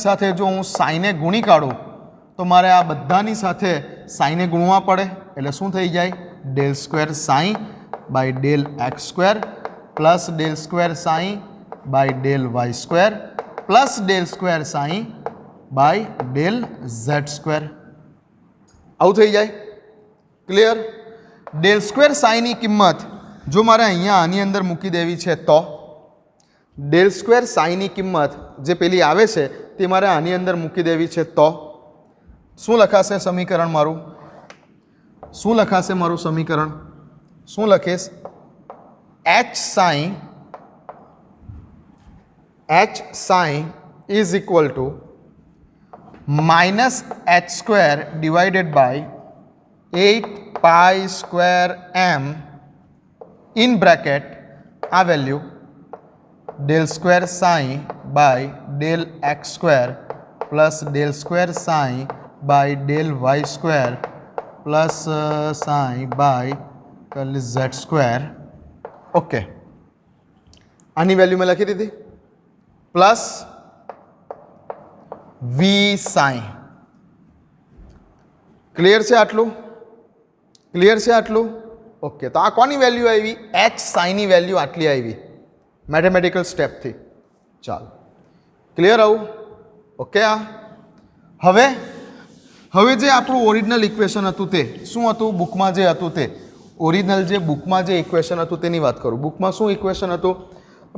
સાથે જો હું સાઈને ગુણી કાઢું તો મારે આ બધાની સાથે સાઈને ગુણવા પડે એટલે શું થઈ જાય? Del square psi by del x square plus del square psi by del y square plus del square psi by del z square. આવું થઈ જાય. ક્લિયર? ડેલ સ્ક્વેર સાઈની કિંમત જો મારે અહીંયા આની અંદર મૂકી દેવી છે તો ડેલ સ્ક્વેર સાઈની કિંમત જે પેલી આવે છે તે મારે આની અંદર મૂકી દેવી છે તો શું લખાશે સમીકરણ મારું? શું લખાશે મારું સમીકરણ? શું લખીશ? H psi is equal to -h² divided by 8π²m in bracket આ value del square psi by del x square plus del square psi by del y square plus psi by curly z square. Okay, આની value મેં લખી દીધી plus V Sai. Clear છે આટલું? Okay, તો આ કોની વેલ્યુ આવી? એચ સાઈની વેલ્યુ આટલી આવી મેથેમેટિકલ સ્ટેપથી. ચાલો, ક્લિયર આવું? ઓકે, આ હવે જે આપણું ઓરિજિનલ ઇક્વેશન હતું તે શું હતું? બુકમાં જે હતું તે ઓરિજિનલ બુકમાં જે ઇક્વેશન હતું તેની વાત કરું. બુકમાં શું ઇક્વેશન હતું?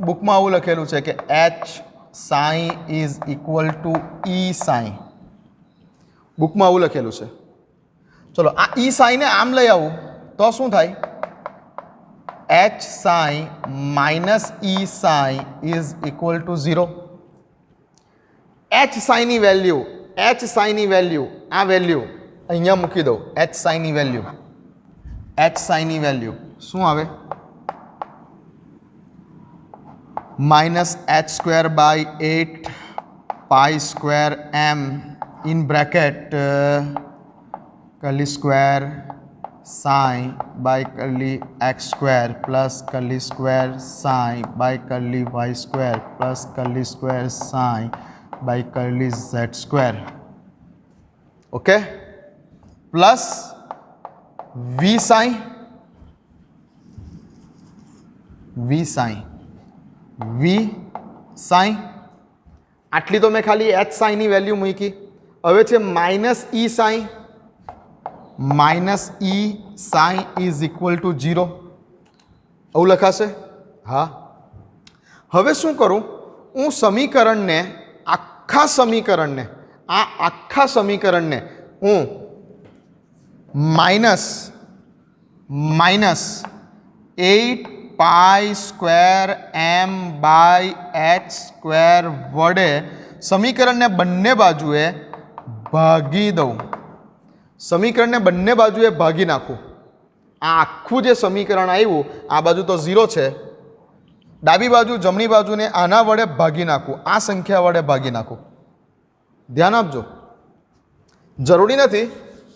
બુકમાં આવું લખેલું છે કે H psi is equal to E psi. બુકમાં આવું લખેલું છે. ચલો, આ ઈ સાઈને આમ લઈ આવું તો શું થાય? H psi minus E psi is equal to 0. H સાઈની વેલ્યુ આ વેલ્યુ અહીંયા મૂકી દઉં. એચ સાઈની વેલ્યુ શું આવે? -h² by 8π²m in bracket curly square psi by curly x square plus curly square psi by curly y square plus curly square psi by curly z square. Okay, plus V psi V psi આટલી તો મેં ખાલી H સાઈની value મૂકી. હવે છે minus E psi is equal to 0. આવું લખાશે. હા, હવે શું કરું, હું આખા સમીકરણને હું માઇનસ 8π²m/h² વડે સમીકરણને બંને બાજુએ ભાગી દઉં. નાખું. આ આખું જે સમીકરણ આવ્યું, આ બાજુ તો 0 છે, ડાબી બાજુ જમણી બાજુને આના વડે ભાગી નાખું, આ સંખ્યા વડે ભાગી નાખું. ધ્યાન આપજો, જરૂરી નથી,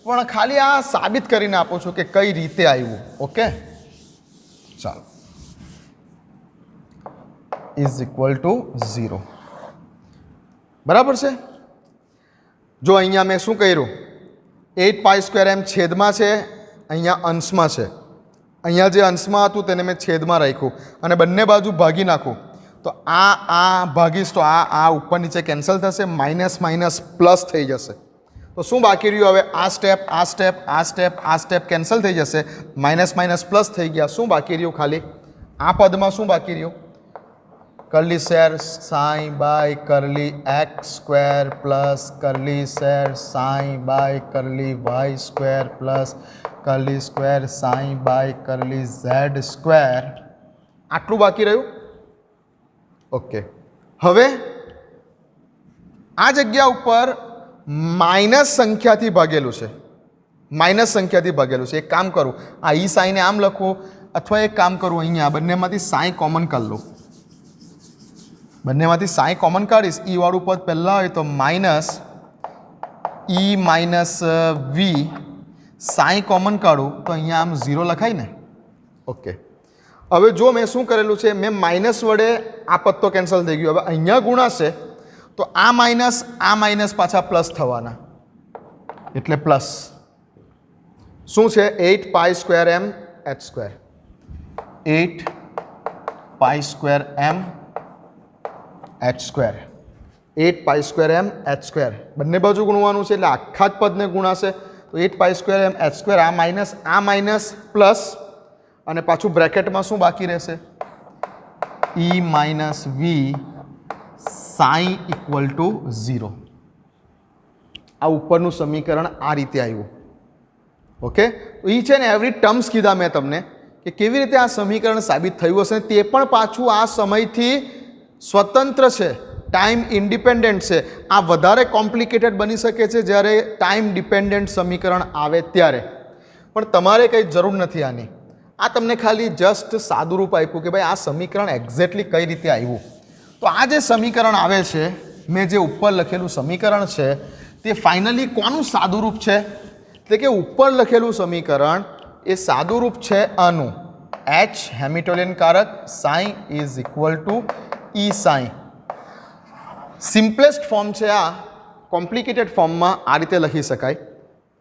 પણ ખાલી આ સાબિત કરીને આપું છું કે કઈ રીતે આવ્યું. ઓકે, ચાલો, ઇઝ ઇક્વલ ટુ 0. બરાબર છે. જો અહીંયા મેં શું કર્યું, 8π²m છેદમાં છે, અહીંયા અંશમાં છે. અહીંયા જે અંશમાં હતું તેને મેં છેદમાં રાખ્યું અને બંને બાજુ ભાગી નાખું તો આ ભાગીશ તો આ ઉપર નીચે કેન્સલ થશે, માઇનસ માઇનસ પ્લસ થઈ જશે. તો શું બાકી રહ્યું હવે, આ સ્ટેપ કેન્સલ થઈ જશે, માઇનસ માઇનસ પ્લસ થઈ ગયા. શું બાકી રહ્યું, ખાલી આ પદમાં શું બાકી રહ્યું, curly square psi by curly x² plus curly square psi by curly y² plus curly square psi by curly z². આટલું બાકી રહ્યું. ઓકે, હવે આ જગ્યા ઉપર માઇનસ સંખ્યાથી ભાગેલું છે. એક કામ કરું, આ ઈ સાઈને આમ લખું, અથવા એક કામ કરું, અહીંયા બંનેમાંથી સાઈ કોમન કરી લઉં. બંનેમાંથી સાઈ કોમન કાઢીશ, ઈ વાળું પદ પહેલાં હોય તો માઇનસ ઈ માઇનસ વી, સાઈ કોમન કાઢું તો અહીંયા આમ 0 લખાય ને. ઓકે, હવે જો મેં શું કરેલું છે, મેં માઇનસ વડે આ પદ તો કેન્સલ થઈ ગયું. હવે અહીંયા ગુણાશે તો આ માઇનસ પાછા પ્લસ થવાના, એટલે પ્લસ શું છે, 8π²m h², 8π²m h², 8π²m h². બંને બાજુ ગુણવાનું છે એટલે આખા જ પદને ગુણાશે. તો 8π²m h², આ માઇનસ પ્લસ અને પાછું બ્રેકેટમાં શું બાકી રહેશે, E minus V psi equal to 0. આ ઉપરનું સમીકરણ આ રીતે આવ્યું. ઓકે, તો એ છે ને એવરી ટર્મ્સ કીધા મેં તમને કે કેવી રીતે આ સમીકરણ સાબિત થયું હશે. તે પણ પાછું આ સમયથી સ્વતંત્ર છે, ટાઈમ ઇન્ડિપેન્ડન્ટ છે. આ વધારે કોમ્પ્લિકેટેડ બની શકે છે જ્યારે ટાઈમ ડિપેન્ડન્ટ સમીકરણ આવે ત્યારે, પણ તમારે કંઈ જરૂર નથી આની. આ તમને ખાલી જસ્ટ સાદું રૂપ આપ્યું કે ભાઈ આ સમીકરણ એક્ઝેક્ટલી કઈ રીતે આવ્યું. તો આ જે સમીકરણ આવે છે, મેં જે ઉપર લખેલું સમીકરણ છે, તે ફાઇનલી કોનું સાદું રૂપ છે, એટલે કે ઉપર લખેલું સમીકરણ એ સાદું રૂપ છે આનું, એચ હેમિલ્ટોનિયન કારક psi is equal to E psi. Simplest form છે આ, કોમ્પ્લિકેટેડ ફોર્મમાં આ રીતે લખી શકાય.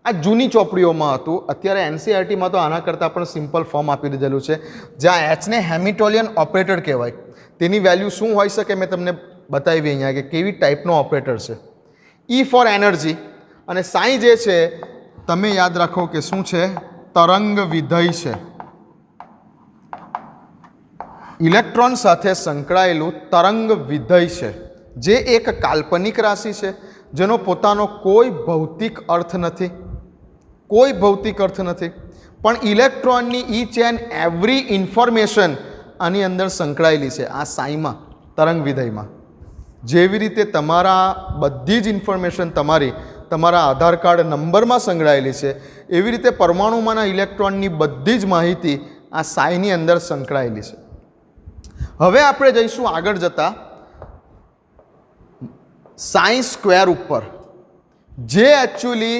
આ જૂની ચોપડીઓમાં હતું, અત્યારે એનસીઈઆરટીમાં તો આના કરતાં પણ સિમ્પલ ફોર્મ આપી દીધેલું છે, જ્યાં એચને હેમિલ્ટોનિયન ઓપરેટર કહેવાય. તેની વેલ્યુ શું હોઈ શકે મેં તમને બતાવી અહીંયા કે કેવી ટાઈપનો ઓપરેટર છે. ઈ ફોર એનર્જી અને સાઈ જે છે તમે યાદ રાખો કે શું છે, તરંગ વિધેય છે. ઇલેક્ટ્રોન સાથે સંકળાયેલું તરંગ વિધેય છે, જે એક કાલ્પનિક રાશિ છે, જેનો પોતાનો કોઈ ભૌતિક અર્થ નથી, પણ ઇલેક્ટ્રોનની ઈચ એન્ડ એવરી ઇન્ફોર્મેશન આની અંદર સંકળાયેલી છે આ સાઈમાં, તરંગ વિધેયમાં. જેવી રીતે તમારા બધી જ ઇન્ફોર્મેશન તમારા આધાર કાર્ડ નંબરમાં સંકળાયેલી છે, એવી રીતે પરમાણુમાંના ઇલેક્ટ્રોનની બધી જ માહિતી આ સાઈની અંદર સંકળાયેલી છે. હવે આપણે જઈશું આગળ જતા સાઈ સ્ક્વેર ઉપર, જે એકચ્યુઅલી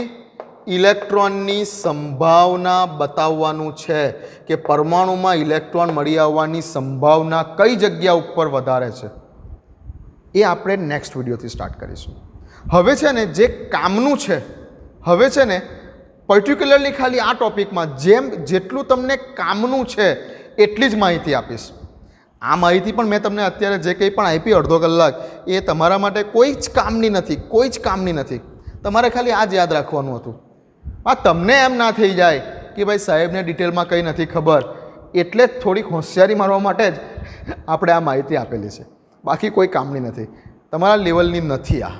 ઇલેક્ટ્રોનની સંભાવના બતાવવાનું છે કે પરમાણુમાં ઇલેક્ટ્રોન મળી આવવાની સંભાવના કઈ જગ્યા ઉપર વધારે છે, એ આપણે નેક્સ્ટ વિડીયોથી સ્ટાર્ટ કરીશું. હવે છે ને જે કામનું છે, હવે છે ને પર્ટિક્યુલરલી ખાલી આ ટોપિકમાં જેટલું તમને કામનું છે એટલી જ માહિતી આપીશ. આ માહિતી પણ મેં તમને અત્યારે જે કંઈ પણ આપી અડધો કલાક એ તમારા માટે કોઈ જ કામની નથી, કોઈ જ કામની નથી. તમારે ખાલી આ જ યાદ રાખવાનું હતું. આ તમને એમ ના થઈ જાય કે ભાઈ સાહેબને ડિટેલમાં કંઈ નથી ખબર, એટલે જ થોડીક હોશિયારી મારવા માટે જ આપણે આ માહિતી આપેલી છે, બાકી કોઈ કામની નથી, તમારા લેવલની નથી આ.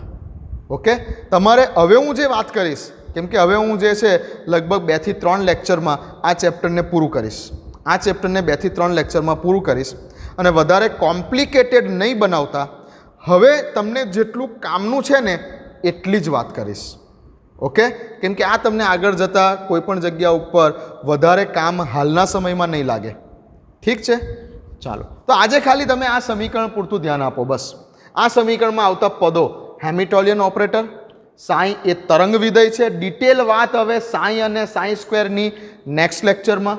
ઓકે, તમારે હવે હું જે વાત કરીશ, કેમ કે હવે હું જે છે લગભગ 2 થી 3 લેક્ચરમાં આ ચેપ્ટરને પૂરું કરીશ. આ ચેપ્ટરને 2 થી 3 લેક્ચરમાં પૂરું કરીશ અને વધારે કોમ્પ્લિકેટેડ નહીં બનાવતા. હવે તમને જેટલું કામનું છે ને એટલી જ વાત કરીશ. ઓકે, કેમ કે આ તમને આગળ જતાં કોઈપણ જગ્યા ઉપર વધારે કામ હાલના સમયમાં નહીં લાગે. ઠીક છે, ચાલો. તો આજે ખાલી તમે આ સમીકરણ પૂરતું ધ્યાન આપો બસ. આ સમીકરણમાં આવતા પદો, હેમિટોલિયન ઓપરેટર, સાઈ એ તરંગ વિધેય છે. ડિટેલ વાત હવે સાઈ અને સાઈ સ્ક્વેરની નેક્સ્ટ લેક્ચરમાં.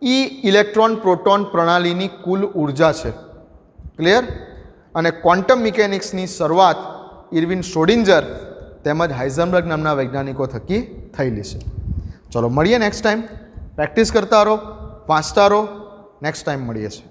ઈ ઇલેક્ટ્રોન પ્રોટોન પ્રણાલીની કુલ ઉર્જા છે. ક્લિયર? અને ક્વોન્ટમ મિકેનિક્સની શરૂઆત ઇરવિન શ્રોડિંજર તેમજ હાઇઝનબર્ગ નામના વૈજ્ઞાનિકો થકી થયેલી છે. ચલો મળીએ નેક્સ્ટ ટાઈમ. પ્રેક્ટિસ કરતા રહો, વાંચતા રહો. નેક્સ્ટ ટાઈમ મળીએ છીએ.